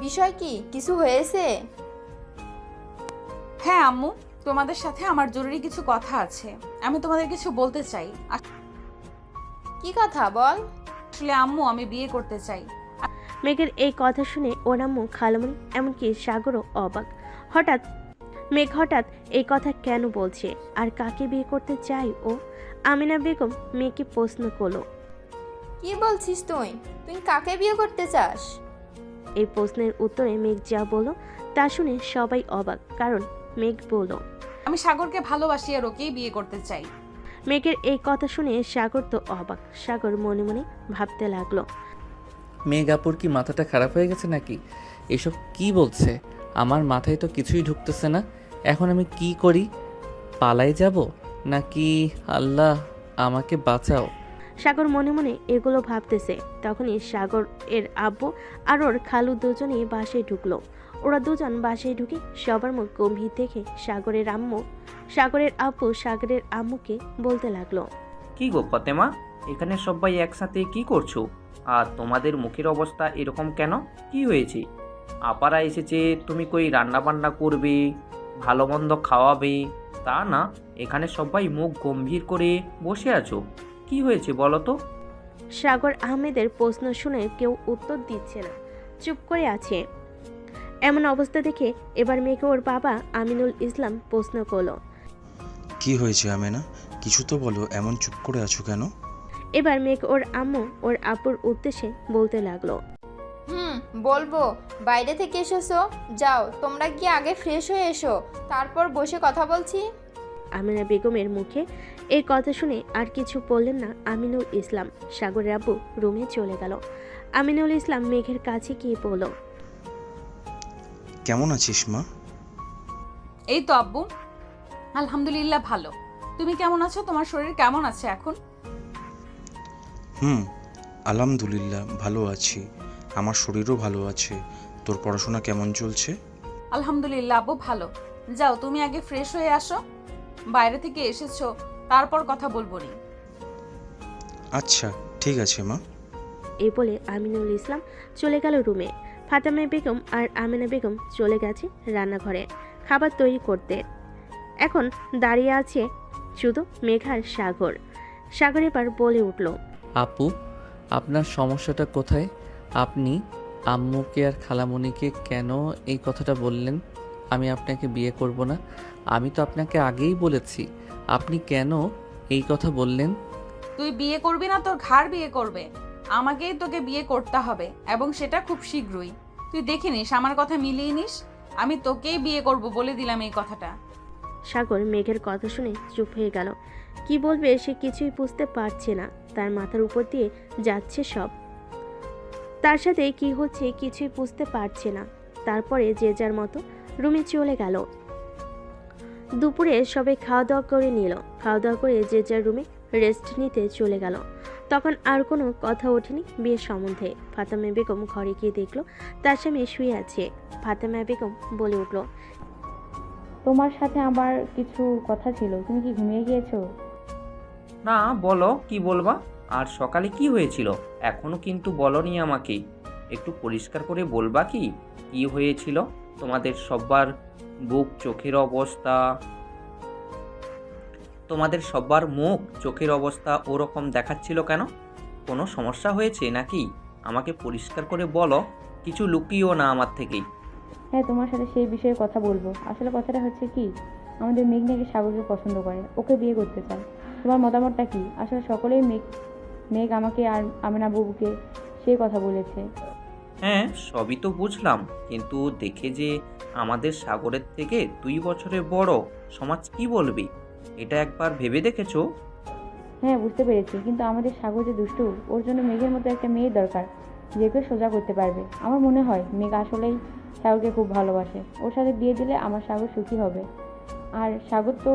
বিষয় কি? কিছু হয়েছে? হ্যাঁ আম্মু, তোমাদের সাথে আমার জরুরি কিছু কথা আছে, আমি তোমাদের কিছু বলতে চাই। কি কথা বল? আসলে আম্মু, আমি বিয়ে করতে চাই। মেঘের এই কথা শুনে ওর আম্মু, খালামণি, এমনকি সাগরও অবাক। মেঘ হঠাৎ এই কথা কেন বলছে আর কাকে বিয়ে করতে চাই ও? আমিনা বেগম মেয়েকে প্রশ্ন করলো, কি বলছিস তুই? তুই কাকে বিয়ে করতে চাস? এই প্রশ্নের উত্তরে মেঘ যা বলল তা শুনে সবাই অবাক, কারণ মেঘ বলল, আমি সাগরকে ভালোবাসি আর ওকেই বিয়ে করতে চাই। মেঘের এই কথা শুনে সাগর তো অবাক। সাগর মনে মনে ভাবতে লাগলো, মেঘাপুর কি মাথাটা খারাপ হয়ে গেছে নাকি? এসব কি বলছে? আমার মাথায় তো কিছুই ঢুকতেছে না। এখন আমি কি করি? পালাই যাব নাকি? আল্লাহ আমাকে বাঁচাও। সাগর মনে মনে এগুলো ভাবতেছে। তখনই সাগর এর আব্বু আর ওর খালু দুজনেই বাসায় ঢুকলো। ওরা দুজন বাসায় ঢুকে সবার মুখ গম্ভীর দেখে সাগরের আব্বু সাগরের আম্মুকে বলতে লাগলো, কি গো ফতেমা, এখানে সবাই একসাথে কি করছো? আর তোমাদের মুখের অবস্থা এরকম কেন? কি হয়েছে? আপারা এসেছে, তুমি কই রান্না বান্না করবে, ভালো মন্দ খাওয়াবে, তা না, এখানে সবাই মুখ গম্ভীর করে বসে আছো। কি হয়েছে বলো তো? সাগর আহমেদের প্রশ্ন শুনে কেউ উত্তর দিচ্ছে না, চুপ করে আছে। এমন অবস্থা দেখে এবার মেয়েকে ওর বাবা আমিনুল ইসলাম প্রশ্ন করলো, কি হয়েছে আমেনা? কিছু তো বলো, এমন চুপ করে আছো কেন? এবার মেঘ ওর আম্মু ওর আব্বুর উদ্দেশ্যে বলতে লাগলো, বলবো। বাইরে থেকে এসেছো, যাও তোমরা গিয়ে আগে ফ্রেশ হয়ে এসো, তারপর বসে কথা বলছি। আমিনা বেগমের মুখে এই কথা শুনে আর কিছু বললেন না আমিনুল ইসলাম। সাগরের আব্বু রুমে চলে গেল। আমিনুল ইসলাম মেঘের কাছে গিয়ে বলল, কেমন আছিস মা? এই তো আব্বু, আলহামদুলিল্লাহ ভালো। তুমি কেমন আছো? তোমার শরীর কেমন আছে এখন? আলহামদুলিল্লাহ ভালো আছি, আমার শরীরও ভালো আছে। তোর পড়াশোনা কেমন চলছে? আলহামদুলিল্লাহ আব্বু ভালো। যাও তুমি আগে ফ্রেশ হয়ে আসো, বাইরে থেকে এসেছো, তারপর কথা বলবো নি। আচ্ছা ঠিক আছে মা। এই বলে আমিনুল ইসলাম চলে গেল রুমে। ফাতেমা বেগম আর আমিনা বেগম চলে গেছে রান্নাঘরে খাবার তৈরি করতে। এখন দাঁড়িয়ে আছে শুধু মেঘার সাগর। সাগর এবার বলে উঠল, আপু, আপনার সমস্যাটা কোথায়? আপনি আম্মুকে আর খালামণিকে কেন এই কথাটা বললেন আমি আপনাকে বিয়ে করব না? আমি তো আপনাকে আগেই বলেছি, আপনি কেন এই কথা বললেন? তুই বিয়ে করবি না, তোর ঘাড় বিয়ে করবে। আমাকেই তোকে বিয়ে করতে হবে, এবং সেটা খুব শীঘ্রই। তুই দেখে নিস, আমার কথা মিলিয়ে নিস। আমি তোকেই বিয়ে করব বলে দিলাম এই কথাটা। সাগর মেঘের কথা শুনে চুপ হয়ে গেল। কি বলবে সে কিছুই বুঝতে পারছে না। তার মাথার উপর দিয়ে যাচ্ছে সব, তার সাথে কি হচ্ছে কিছুই বুঝতে পারছে না। তারপরে যে যার মতো রুমে চলে গেল। দুপুরে সবাই খাওয়া দাওয়া করে নিল। খাওয়া দাওয়া করে যে যার রুমে রেস্ট নিতে চলে গেল। তখন আর কোনো কথা ওঠেনি বিয়ের সম্বন্ধে। ফাতেমা বেগম ঘরে গিয়ে দেখলো তার স্বামী শুয়ে আছে। ফাতেমা বেগম বলে উঠল, তোমার সাথে আমার কিছু কথা ছিল, তুমি কি ঘুমিয়ে গিয়েছো? না, বলো কি বলবা। আর সকালে কি হয়েছিল এখনো কিন্তু বলনি আমাকে। একটু পরিষ্কার করে বলবা কি কি হয়েছিল? তোমাদের সবার বুক চোখের অবস্থা, তোমাদের সবার মুখ চোখের অবস্থা ওরকম দেখাচ্ছিল কেন? কোনো সমস্যা হয়েছে নাকি? আমাকে পরিষ্কার করে বলো, কিছু লুকিও না আমার থেকেই। হ্যাঁ, তোমার সাথে সেই বিষয়ে কথা বলবো। আসলে কথাটা হচ্ছে কি, আমাদের মেঘ নাকি সাগরকে পছন্দ করে, ওকে বিয়ে করতে চায়। তোমার মতামতটা কি? আসলে সকলেই মেঘ আমাকে আর আমিনা বাবুকে সেই কথা বলেছে। হ্যাঁ, সবই তো বুঝলাম, কিন্তু দেখে যে আমাদের সাগরের থেকে 2 বছরের বড়, সমাজ কি বলবে এটা একবার ভেবে দেখেছো? হ্যাঁ, বুঝতে পেরেছি, কিন্তু আমাদের সাগর যে দুষ্টু, ওর জন্য মেঘের মতো একটা মেয়ে দরকার যে কেউ সোজা করতে পারবে। আমার মনে হয় মেঘ আসলেই সাগরকে খুব ভালোবাসে। ওর সাথে বিয়ে দিলে আমার সাগর সুখী হবে। আর সাগর তো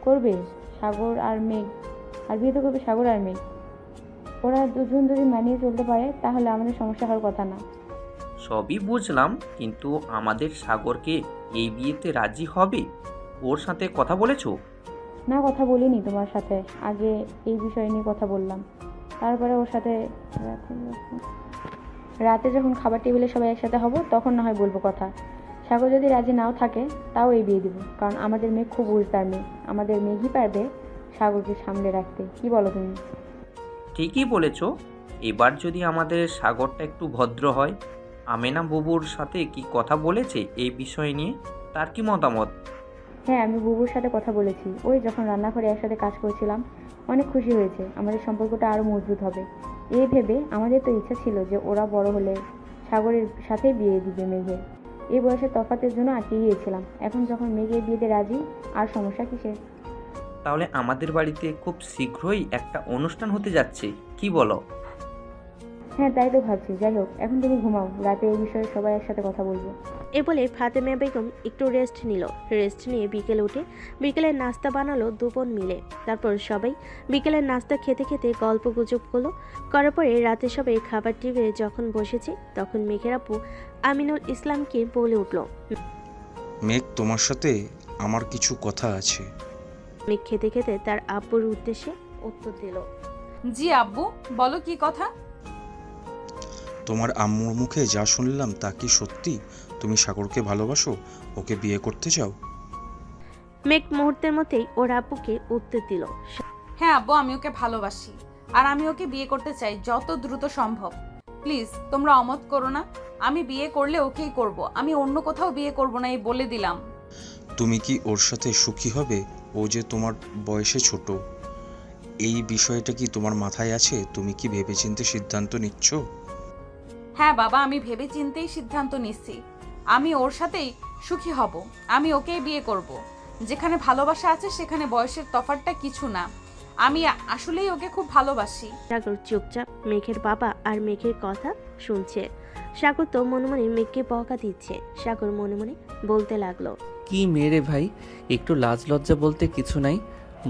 করবে সাগর আর মেঘ, আর বিয়ে তো করবে সাগর আর মেঘ। ওরা দুজন যদি মানিয়ে চলতে পারে তাহলে আমাদের সমস্যা হওয়ার কথা না। সবই বুঝলাম, কিন্তু আমাদের সাগরকে এই বিয়েতে রাজি হবে? ওর সাথে কথা বলেছো? না, কথা বলিনি তোমার সাথে। আগে এই বিষয় নিয়ে কথা বললাম, তারপরে ওর সাথে রাতে যখন খাবার টেবিলে সবাই একসাথে হব তখন না হয় বলবো কথা। সাগর যদি রাজি নাও থাকে তাও এই বিয়ে দিব, কারণ আমাদের মেয়ে খুব বুঝদার মেয়ে। আমাদের মেঘই পারবে সাগরকে সামলে রাখতে। কি বলো তুমি? ঠিকই বলেছ। এবার যদি আমাদের সাগরটা একটু ভদ্র হয়। আমেনা বুবুর সাথে কি কথা বলেছে এই বিষয় নিয়ে? তার কি মতামত? হ্যাঁ, আমি বুবুর সাথে কথা বলেছি। ওই যখন রান্নাঘরে একসাথে কাজ করছিলাম, অনেক খুশি হয়েছে। আমাদের সম্পর্কটা আরও মজবুত হবে এই ভেবে। আমাদের তো ইচ্ছা ছিল যে ওরা বড় হলে সাগরের সাথেই বিয়ে দিবে মেঘের। এই বয়সের তফাতের জন্য আটকে গিয়েছিলাম। এখন যখন মেঘের বিয়েতে রাজি, আর সমস্যা কিসের? তাহলে আমাদের বাড়িতে খুব শীঘ্রই একটা অনুষ্ঠান হতে যাচ্ছে, কি বলো? হ্যাঁ, তাই তো ভাবছি। যাই হোক, এখন তুমি ঘুমাও, রাতে এই বিষয়ে সবাই একসাথে কথা বলবো। এ বলে ফাতেমা বেগম একটু রেস্ট নিল। রেস্ট নিয়ে বিকেলে উঠে বিকেলের নাস্তা বানালো দুবোন মিলে। তারপর সবাই বিকেলের নাস্তা খেতে খেতে গল্প গুজব করলো। করার পরে রাতে সবাই খাবার টেবিলে যখন বসেছে তখন মেঘের আপু আমিনুল ইসলামকে বলে উঠল, মেঘ, তোমার সাথে আমার কিছু কথা আছে। মেঘ খেতে খেতে তার আব্বুর উদ্দেশ্যে উত্তর দিল, জি আব্বু, বলো কি কথা? তোমার আম্মুর মুখে যা শুনলাম তা কি সত্যি? তুমি সাগরকে ভালোবাসো, ওকে বিয়ে করতে চাও? মেঘ মুহূর্তের মধ্যেই ওর আব্বুকে উত্তর দিল, হ্যাঁ আব্বু, আমি ওকে ভালোবাসি আর আমি ওকে বিয়ে করতে চাই যত দ্রুত সম্ভব। প্লিজ তোমরা অমত করো না। আমি বিয়ে করলে ওকেই করব, আমি অন্য কোথাও বিয়ে করব না, এই বলে দিলাম। তুমি কি ওর সাথে সুখী হবে? ও যে তোমার বয়সে ছোট। এই বিষয়টা কি তোমার মাথায় আছে? তুমি কি ভেবেচিন্তে সিদ্ধান্ত নিচ্ছ? হ্যাঁ বাবা, আমি ভেবে চিন্তেই সিদ্ধান্ত নিচ্ছি। আমি ওর সাথেই সুখী হব, আমি ওকেই বিয়ে করব। যেখানে ভালোবাসা আছে সেখানে বয়সের তফাৎটা কিছু না। আমি আসলেই ওকে খুব ভালোবাসি। সাগর চুপচাপ মেঘের বাবা আর মেঘের কথা শুনছে। সাগর তো মনে মনে মেঘকে বকা দিচ্ছে। সাগর মনে মনে বলতে লাগলো, কি মেরে ভাই, একটু লাজ লজ্জা বলতে কিছু নাই।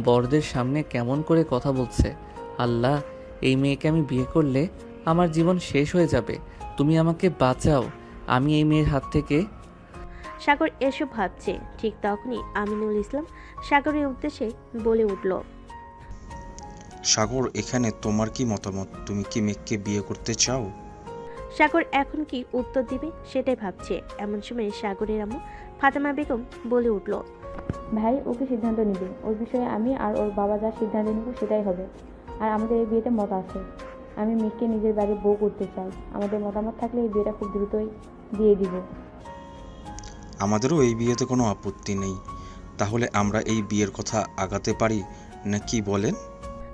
বড়দের সামনে কেমন করে কথা বলছে। আল্লাহ, এই মেয়েকে আমি বিয়ে করলে আমার জীবন শেষ হয়ে যাবে। তুমি আমাকে বাঁচাও, আমি এই মেয়ের হাত থেকে। সাগর এসব ভাবছে। ঠিক তখনই আমিনুল ইসলাম সাগরের উদ্দেশ্যে বলে উঠল, সাগর, এখানে তোমার কি মতামত? তুমি কি মেঘকে বিয়ে করতে চাও? সাগর এখন কি উত্তর দিবে সেটাই ভাবছে। এমন সময় সাগরের আম্মু ফাতেমা বেগম বলে উঠল, ভাই, ওকে সিদ্ধান্ত নিবে। ওর বিষয়ে আমি আর ওর বাবা যা সিদ্ধান্ত নেব সেটাই হবে। আর আমাদের এই বিয়েতে মত আছে। আমি মেঘকে নিজের বাড়ির বউ করতে চাই। আমাদের মতামত থাকলে এই বিয়েটা খুব দ্রুতই দিয়ে দিব। আমাদেরও এই বিয়েতে কোনো আপত্তি নেই। তাহলে আমরা এই বিয়ের কথা আগাতে পারি না, কি বলেন?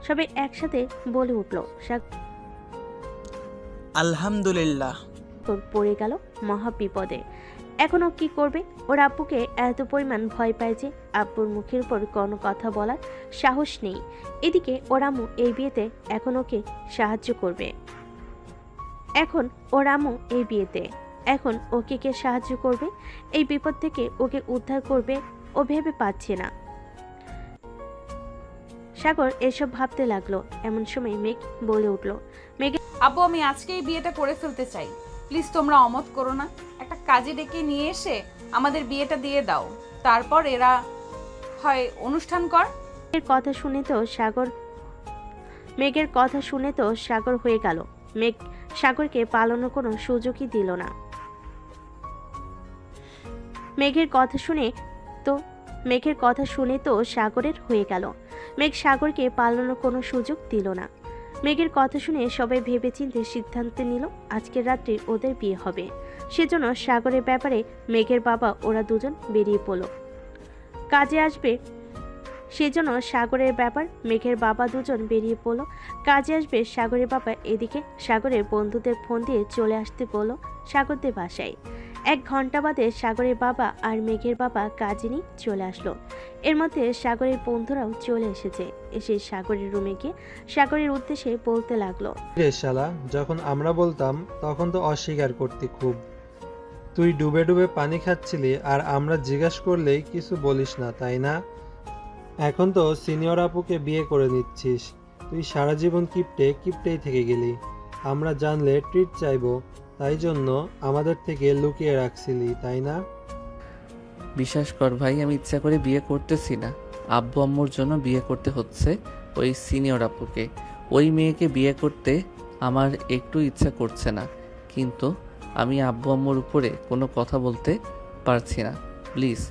সবাই একসাথে বলে উঠল। সাগর আলহামদুলিল্লাহ পড়ে গেল মহা বিপদে। এখনও কি করবে? ওর আব্বুকে এত পরিমাণ ভয় পায় যে আব্বুর মুখের উপর কোনো কথা বলার সাহস নেই। এদিকে ওর আম্মু এই বিয়েতে এখন ওকে সাহায্য করবে। এখন ওকে কে সাহায্য করবে? এই বিপদ থেকে ওকে উদ্ধার করবে ও ভেবে পাচ্ছে না। সাগর এসব ভাবতে লাগলো। এমন সময় মেঘ বলে উঠল। আব্বু আমি আজকেই বিয়েটা করে ফেলতে চাই, প্লিজ তোমরা অমত করো না। একটা কাজে ডেকে নিয়ে এসে আমাদের বিয়েটা দিয়ে দাও, তারপর এরা হয় অনুষ্ঠান কর। মেঘের কথা শুনে তো সাগর হয়ে গেল। মেঘ সাগরকে পালানোর কোনো সুযোগই দিল না। মেঘের কথা শুনে তো সাগরের হয়ে গেল। মেঘ সাগরকে পালানোর কোনো সুযোগ দিল না। মেঘের কথা শুনে সবাই ভেবেচিন্তে সিদ্ধান্ত নিল আজকের রাত্রি ওদের বিয়ে হবে। সেজন্য সাগরের ব্যাপারে মেঘের বাবা ওরা দুজন বেরিয়ে পড়ল। কাজে আসবে সেজন্য সাগরের ব্যাপার মেঘের বাবা দুজন বেরিয়ে পড়ল কাজে আসবে। সাগরের বাবা এদিকে সাগরের বন্ধুদের ফোন দিয়ে চলে আসতে বলল সাগরদের বাসায়। 1 ঘন্টা বাদে সাগরের বাবা আর মেঘের বাবা কাজে নিয়ে চলে আসলো। এর মধ্যে সাগরের বন্ধুরাও চলে এসেছে। এসে সাগরের রুমে গিয়ে সাগরের উদ্দেশ্যে বলতে লাগলো, রে শালা, যখন আমরা বলতাম তখন তো অস্বীকার করতি খুব। তুই ডুবে ডুবে পানি খাচ্ছিলি আর আমরা জিজ্ঞাসা করলেই কিছু বলিস না, তাই না? এখন তো সিনিয়র আপুকে বিয়ে করে নিচ্ছিস। তুই সারা জীবন কিপটেই থেকে গেলি। আমরা জানলে ট্রিট চাইবো, তাই জন্য আমাদের থেকে লুকিয়ে রাখছিলি, তাই না? বিশ্বাস কর ভাই, আমি ইচ্ছা করে বিয়ে করতেছি না। আব্বু আম্মুর জন্য বিয়ে করতে হচ্ছে ওই সিনিয়র আপুকে। ওই মেয়েকে বিয়ে করতে আমার একটু ইচ্ছা করছে না, কিন্তু আমি আব্বু আম্মুর উপরে কোনো কথা বলতে পারছি না। প্লিজ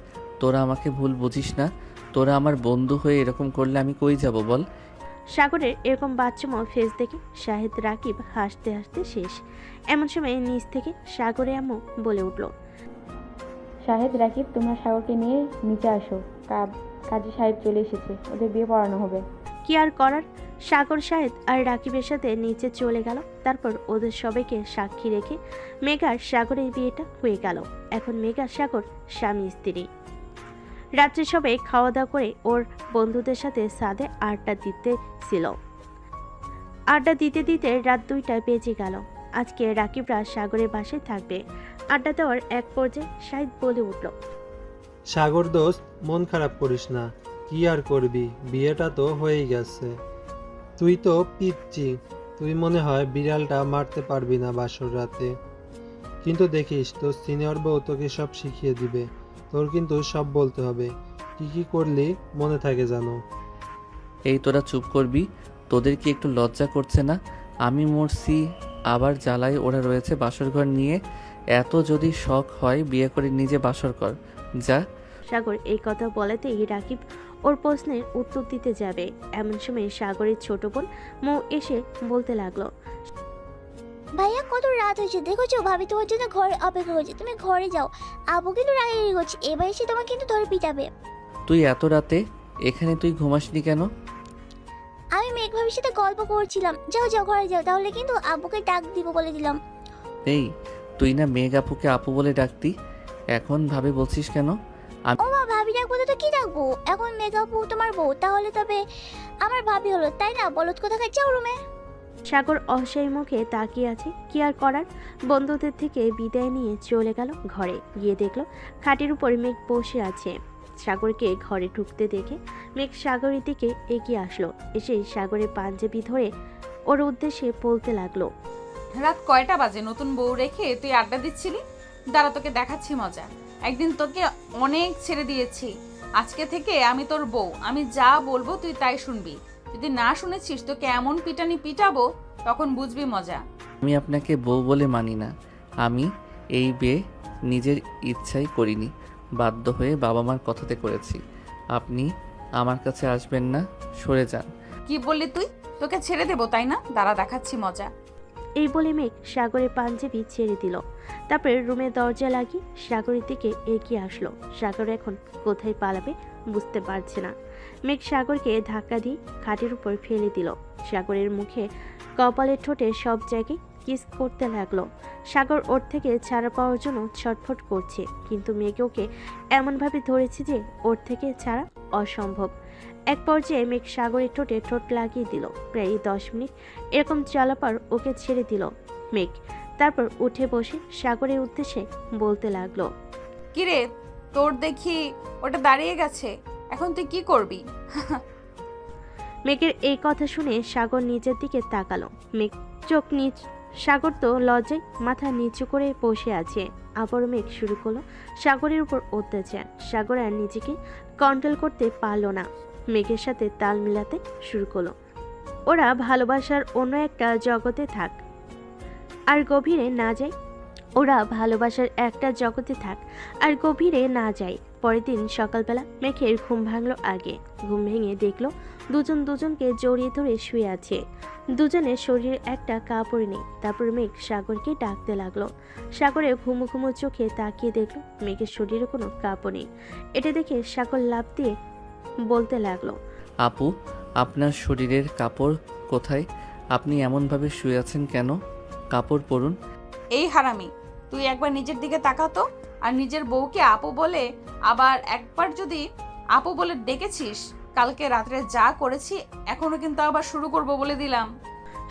তোরা আমাকে ভুল বুঝিস না। তোরা আমার বন্ধু হয়ে এরকম করলে আমি কই যাব বল? সাগরের এরকম বাচ্চামো ফেস দেখে শাহিদ রাকিব হাসতে হাসতে শেষ। এমন সময় নিচ থেকে সাগরে আম্মু বলে উঠল, শাহেদ, রাকিব, তোমরা সাগরকে নিয়ে নিচে আসো। কাজী সাহেব চলে এসেছে, ওদের বিয়ে পড়ানো হবে। কি আর করার, সাগর শাহেদ আর রাকিবের সাথে নিচে চলে গেল। তারপর ওদের সবাইকে সাক্ষী রেখে মেঘার সাগরের বিয়েটা হয়ে গেল। এখন মেঘার সাগর স্বামী স্ত্রী। রাত্রে সবাই খাওয়া দাওয়া করে ওর বন্ধুদের সাথে ছাদে আড্ডা দিতে রাত 2টা বেজে গেল। আজকে রাকিবরা সাগরের বাসায় থাকবে। আড্ডা দেওয়ার এক পর্যায়ে শাহিদ বলে উঠল, সাগর দোস্ত, মন খারাপ করিস না। কি আর করবি, বিয়েটা তো হয়েই গেছে। তুই তো পিচ্ছি, তুই মনে হয় বিড়ালটা মারতে পারবি না বাসর রাতে। কিন্তু দেখিস তোর সিনিয়র বউ তোকে সব শিখিয়ে দিবে। তোর কিন্তু সব বলতে হবে, কি কি করলি মনে থাকে জানো। এই তোরা চুপ করবি? তোদের কি একটু লজ্জা করছে না? আমি মরছি, আবার জ্বালায় ওরা রয়েছে বাসর ঘর নিয়ে। এত যদি শখ হয় বিয়ে করে নিজে বাসর কর, যা। সাগর এই কথা বলাতেই রাকিব ওর প্রশ্নের উত্তর দিতে যাবে। এমন সময় সাগরের ছোট বোন মৌ এসে বলতে লাগলো, ভাইয়া কত রাত হয়েছে দেখেছো, ভাবি তোমার জন্য ঘরে অপেক্ষা করছে, তুমি ঘরে যাও। আবু কিন্তু রাগারাগি করছে, এবার এসে তোমাকে কিন্তু ধরে পিটাবে। তুই এত রাতে এখানে তুই ঘুমাসনি কেন? আমি মেঘ ভাবির সাথে গল্প করছিলাম। যাও যাও ঘরে যাও, তাহলে কিন্তু আব্বুকে ডাক দিব বলে দিলাম। এই তুই না মেঘ আপুকে আপু বলে ডাকতি, এখন ভাবে বলছিস কেন? ও মা, ভাবি ডাকবো তো কি ডাকবো? এখন মেঘ আপু তোমার বউ, তাহলে তবে আমার ভাবি হলো, তাই না? বলত কোথাকার, যাও রুমে। সাগর অসহায় মুখে তাকিয়ে আছে। কি আর করার, বন্ধুদের থেকে বিদায় নিয়ে চলে গেল ঘরে। গিয়ে দেখলো খাটের উপর মেঘ বসে আছে। সাগরকে ঘরে ঢুকতে দেখে মেঘ সাগরের দিকে এগিয়ে আসলো। এসে সাগরের পাঞ্জাবি ধরে ওর উদ্দেশ্যে বলতে লাগলো, রাত কয়টা বাজে নতুন বউ রেখে তুই আড্ডা দিচ্ছিলি? দাঁড়া তোকে দেখাচ্ছি মজা। একদিন তোকে অনেক ছেড়ে দিয়েছি, আজকে থেকে আমি তোর বউ। আমি যা বলবো তুই তাই শুনবি। যদি না শুনেছিস তোকে এমন পিটানি পিটাবো, তখন বুঝবি মজা। আমি আপনাকে বউ বলে মানি না। আমি এই বিয়ে নিজের ইচ্ছাই করিনি, বাধ্য হয়ে বাবা মার কথাতে করেছি। আপনি আমার কাছে আসবেন না, সরে যান। কি বললি তুই? তোকে ছেড়ে দেবো তাই না? দাঁড়া দেখাচ্ছি মজা। এই বলে মেঘ সাগরের পাঞ্জাবি ছেড়ে দিল। তারপরে রুমের দরজা লাগিয়ে সাগরের দিকে এগিয়ে আসলো। সাগর এখন কোথায় পালাবে বুঝতে পারছে না। মেঘ সাগরকে ধাক্কা দিয়ে খাটের উপর ফেলে দিল। সাগরের মুখে, কপালের ঠোঁটে সব জায়গায় কিস করতে লাগলো। সাগর ওর থেকে ছাড়া পাওয়ার জন্য ছটফট করছে, কিন্তু মেঘ ওকে এমনভাবে ধরেছে যে ওর থেকে ছাড়া অসম্ভব। এক পর্যায়ে মেঘ সাগরের ঠোঁটে ঠোঁট লাগিয়ে দিল। প্রায় 10 মিনিট এরকম চলাপর ওকে ছেড়ে দিল মেঘ। তারপর উঠে বসে সাগরের উদ্দেশ্যে বলতে লাগলো, কিরে তোর দেখি ওটা দাঁড়িয়ে গেছে, এখন তুই কি করবি? মেঘের এই কথা শুনে সাগর নিজের দিকে তাকালো। মেঘ চোখ নিচ, সাগর তো লজ্জায় মাথা নিচু করে বসে আছে। আবার মেঘ শুরু করলো সাগরের উপর অত্যাচার। সাগর আর নিজেকে কন্ট্রোল করতে পারলো না, মেঘের সাথে তাল মিলাতে শুরু করলো। ওরা ভালোবাসার অন্য একটা জগতে থাক আর গভীরে না যায়। ওরা ভালোবাসার একটা জগতে থাক আর গভীরে না যায়। পরের দিন সকালবেলা মেঘের ঘুম ভাঙলো আগে। ঘুম ভেঙে দেখলো দুজন দুজনকে জড়িয়ে ধরে শুয়ে আছে। দুজনের শরীরে একটা কাপড় নেই। তারপর মেঘ সাগরকে ডাকতে লাগলো। সাগরে ঘুমো ঘুমো চোখে তাকিয়ে দেখলো মেঘের শরীরে কোনো কাপড় নেই। এটা দেখে সাগর লাফ দিয়ে বলতে লাগলো, আপু, আপনার শরীরের কাপড় কোথায়? আপনি এমনভাবে শুয়ে আছেন কেন? কাপড় পরুন। এই হারামি, তুই একবার নিজের দিকে তাকাতো। আর নিজের বউকে আপু বলে, আবার একবার যদি আপু বলে ডেকেছিস, কালকে রাত্রে যা করেছি এখনো কিন্তু আবার শুরু করব বলে দিলাম।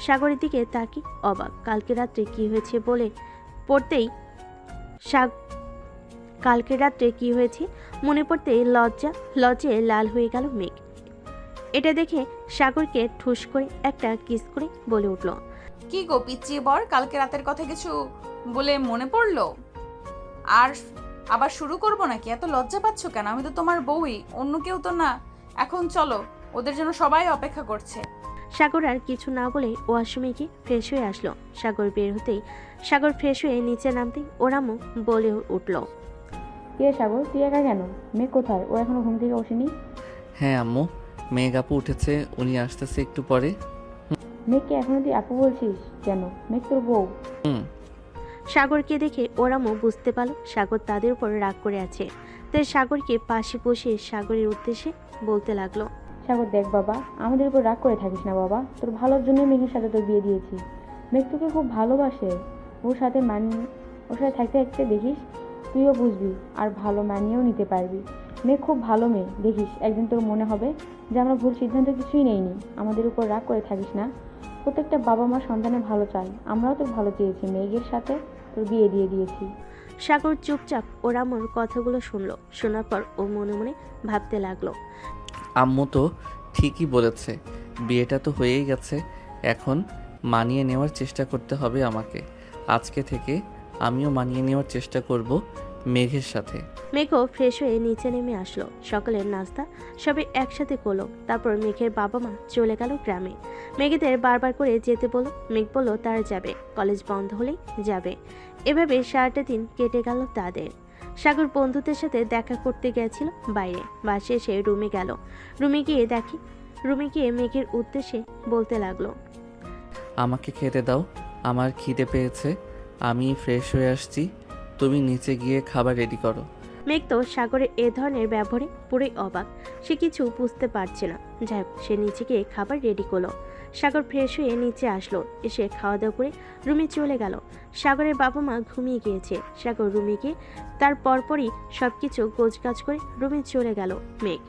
সাগরের দিকে তাকি অবাক। কালকে রাত্রে কি হয়েছে বলে পড়তেই কালকে রাত্রে কি হয়েছে মনে পড়তেই লজ্জায় লাল হয়ে গেল মেঘ। এটা দেখে সাগরকে ঠুস করে একটা কিস করে বলে উঠল, কি গো পিচ্ছি বর, কালকে রাতের কথা কিছু বলে মনে পড়লো? আর আবার শুরু করব নাকি? এত লজ্জা পাচ্ছ কেন? আমি তো তোমার বউই, অন্য কেউ তো না। এখন চলো, ওদের জন্য সবাই অপেক্ষা করছে। সাগর আর কিছু না বলে ওয়াশরুমে গিয়ে ফ্রেশ হয়ে আসলো। সাগর বের হতেই, সাগর ফ্রেশ হয়ে নিচে নামতেই ওরামও বলে উঠল, কে সাগর, তুই একা কেন? মেঘ কোথায়? ও এখনো ঘুম থেকে ওঠেনি? হ্যাঁ আম্মু, মেঘ আপু উঠেছে, উনি আসতেছে একটু পরে। মেঘকে এখনো তুই আপু বলছিস কেন? মেঘ তোর বউ। সাগরকে দেখে ওরামও বুঝতে পারল সাগর তাদের উপর রাগ করে আছে। তাই সাগরকে পাশে বসে সাগরের উদ্দেশ্যে বলতে লাগলো, সাগর দেখ বাবা, আমাদের উপর রাগ করে থাকিস না বাবা। তোর ভালোর জন্য মেঘের সাথে তোর বিয়ে দিয়েছি। মেঘ তোকে খুব ভালোবাসে। ওর সাথে থাকতে থাকতে দেখিস তুইও বুঝবি আর ভালো মানিয়েও নিতে পারবি। মেঘ খুব ভালো মেয়ে, দেখিস একদিন তোর মনে হবে যে আমরা ভুল সিদ্ধান্ত কিছুই নেইনি। আমাদের উপর রাগ করে থাকিস না। প্রত্যেকটা বাবা মা সন্তানের ভালো চায়। আমরাও তোর ভালো চেয়েছি, মেঘের সাথে তোর বিয়ে দিয়ে দিয়েছি। সাগর চুপচাপ ওরামোর কথাগুলো শুনলো। শোনার পর ও মনে মনে ভাবতে লাগলো, আম্মু তো ঠিকই বলেছে, বিয়েটা তো হয়েই গেছে, এখন মানিয়ে নেওয়ার চেষ্টা করতে হবে আমাকে। আজকে থেকে আমিও মানিয়ে নেওয়ার চেষ্টা করব মেঘের সাথে। মেঘও ফ্রেশ হয়ে নিচে নেমে আসলো। সকালের নাস্তা সবাই একসাথে করলো। তারপর মেঘের বাবা মা চলে গেল গ্রামে। মেঘেদের বারবার করে যেতে বলল। মেঘ বলল তারা যাবে, কলেজ বন্ধ হলেই যাবে। এভাবে সারাটা দিন কেটে গেল তাদের। সাগর বন্ধুদের সাথে দেখা করতে গেছিল বাইরে। বাসে এসে রুমে গেল। রুমে গিয়ে মেঘের উদ্দেশ্যে বলতে লাগলো, আমাকে খেতে দাও, আমার খিদে পেয়েছে, আমি ফ্রেশ হয়ে আসছি, তুমি নিচে গিয়ে খাবার রেডি করো। মেঘ তো সাগরের এ ধরনের ব্যবহারে পুরোই অবাক। সে কিছু বুঝতে পারছে না। যাই হোক, সে নিচে গিয়ে খাবার রেডি করলো। সাগর ফ্রেশ হয়ে নিচে আসলো। এসে খাওয়া দাওয়া করে রুমে চলে গেল। সাগরের বাবা মা ঘুমিয়ে গিয়েছে। সাগর রুমে গিয়ে তার পরপরই সবকিছু গোছগাছ করে রুমে চলে গেল মেঘ।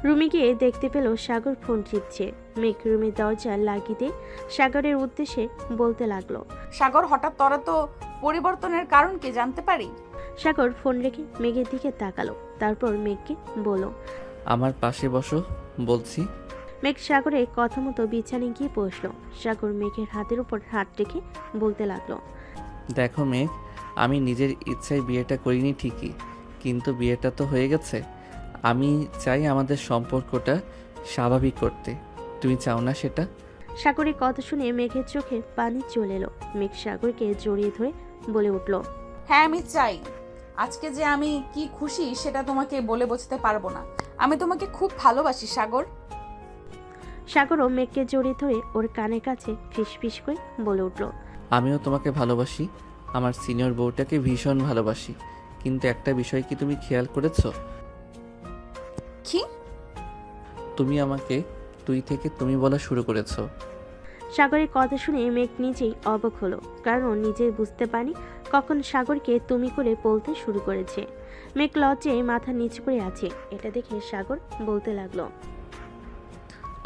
রুমে গিয়ে দেখতে পেল সাগর ফোন টিপছে। মেঘ রুমের দরজা লাগিয়ে সাগরের উদ্দেশ্যে বলতে লাগলো, সাগর, হঠাৎ তোরা তো পরিবর্তনের কারণ কি জানতে পারি? সাগর ফোন রেখে মেঘের দিকে তাকালো। তারপর মেঘকে বলল, আমার পাশে বসো বলছি। মেঘ সাগরের কথা মতো বিছানায় গিয়ে বসলো। সাগর মেঘের হাতের উপর হাত রেখে বলতে লাগলো, দেখো মেঘ, আমি নিজের ইচ্ছায় বিয়েটা করিনি ঠিকই, কিন্তু বিয়েটা তো হয়ে গেছে। আমি চাই আমাদের সম্পর্কটা স্বাভাবিক করতে। তুমি চাও না সেটা? সাগরের কথা শুনে মেঘের চোখে পানি চলে এলো। মেঘ সাগরকে জড়িয়ে ধরে বলে উঠল, হ্যাঁ আমি চাই। আজকে যে আমি কি খুশি সেটা তোমাকে বলে বোঝাতে পারবো না। আমি তোমাকে খুব ভালোবাসি সাগর। সাগরও মেঘকে জড়িয়ে ধরে ওর কানের কাছে ফিসফিস করে বলে উঠল, আমিও তোমাকে ভালোবাসি, আমার সিনিয়র বউটাকে ভীষণ ভালোবাসি। কিন্তু একটা বিষয় কি তুমি খেয়াল করেছো? কি? তুমি আমাকে তুই থেকে তুমি বলা শুরু করেছো। সাগরের কথা শুনে মেঘ নিজেই অবাক হলো, কারণ ও নিজেই বুঝতে পারি কখন সাগরকে তুমি করে বলতে শুরু করেছে। মেঘ লজ্জায় মাথা নিচু করে আছে। এটা দেখে সাগর বলতে লাগলো,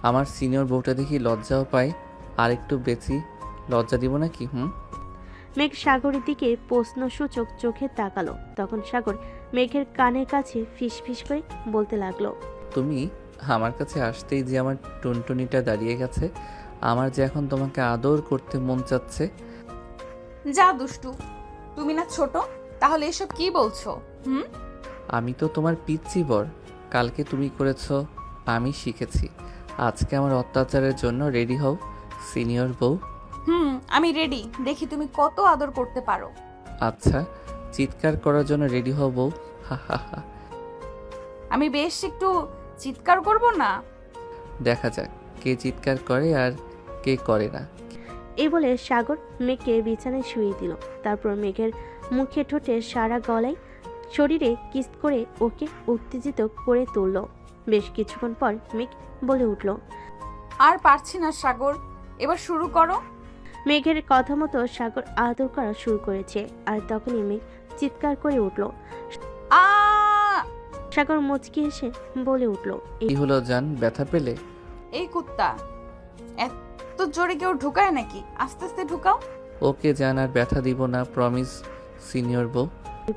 আমার সিনিয়র বউটা দেখি লজ্জাও পায়, আর একটু বেশি লজ্জা দিব নাকি? মেঘ সাগরের দিকে প্রশ্নসূচক চোখে তাকালো। তখন সাগর মেঘের কানের কাছে ফিসফিস করে বলতে লাগলো, তুমি আমার কাছে আসতেই যে আমার টুনটুনিটা দাঁড়িয়ে গেছে, আমার যে এখন তোমাকে আদর করতে মন চাচ্ছে। যা দুষ্টু, তুমি না ছোট, তাহলে এসব কি বলছো? আমি তো তোমার পিচ্চি বর, কালকে তুমি করেছো, আমি শিখেছি। আজকে আমার অত্যাচারের জন্য রেডি হও সিনিয়র বউ। আমি রেডি, দেখি তুমি কত আদর করতে পারো। আচ্ছা, চিৎকার করার জন্য রেডি হও বউ। হা হা হা। আমি বেশ একটু চিৎকার করব না? দেখা যাক কে চিৎকার করে আর কে করে না। এই বলে সাগর মেঘকে বিছানায় শুয়ে দিল। তারপর মেঘের মুখে ঠোঁটে সারা গলায় শরীরে কিস করে ওকে উত্তেজিত করে তুলল। বেশ কিছুক্ষণ পর মেঘ বলে উঠল, আর পারছি না সাগর, এবার শুরু করো। মেঘের কথা মতো সাগর আদর করা শুরু করেছে। আর তখনই মেঘ চিৎকার করে উঠল। আ সাগর মুচকি এসে বলে উঠল, কি হলো জান, ব্যথা পেলে? এই কুত্তা, এত জোরে কেউ ঢুকায় নাকি? আস্তে আস্তে ঢুকাও। ওকে জান, আর ব্যথা দিব না, প্রমিস সিনিয়র বউ।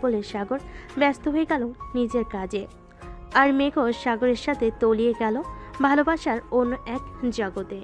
বলে সাগর ব্যস্ত হয়ে গেল নিজের কাজে। আর মেঘও সাগরের সাথে তলিয়ে গেল ভালোবাসার অন্য এক জগতে।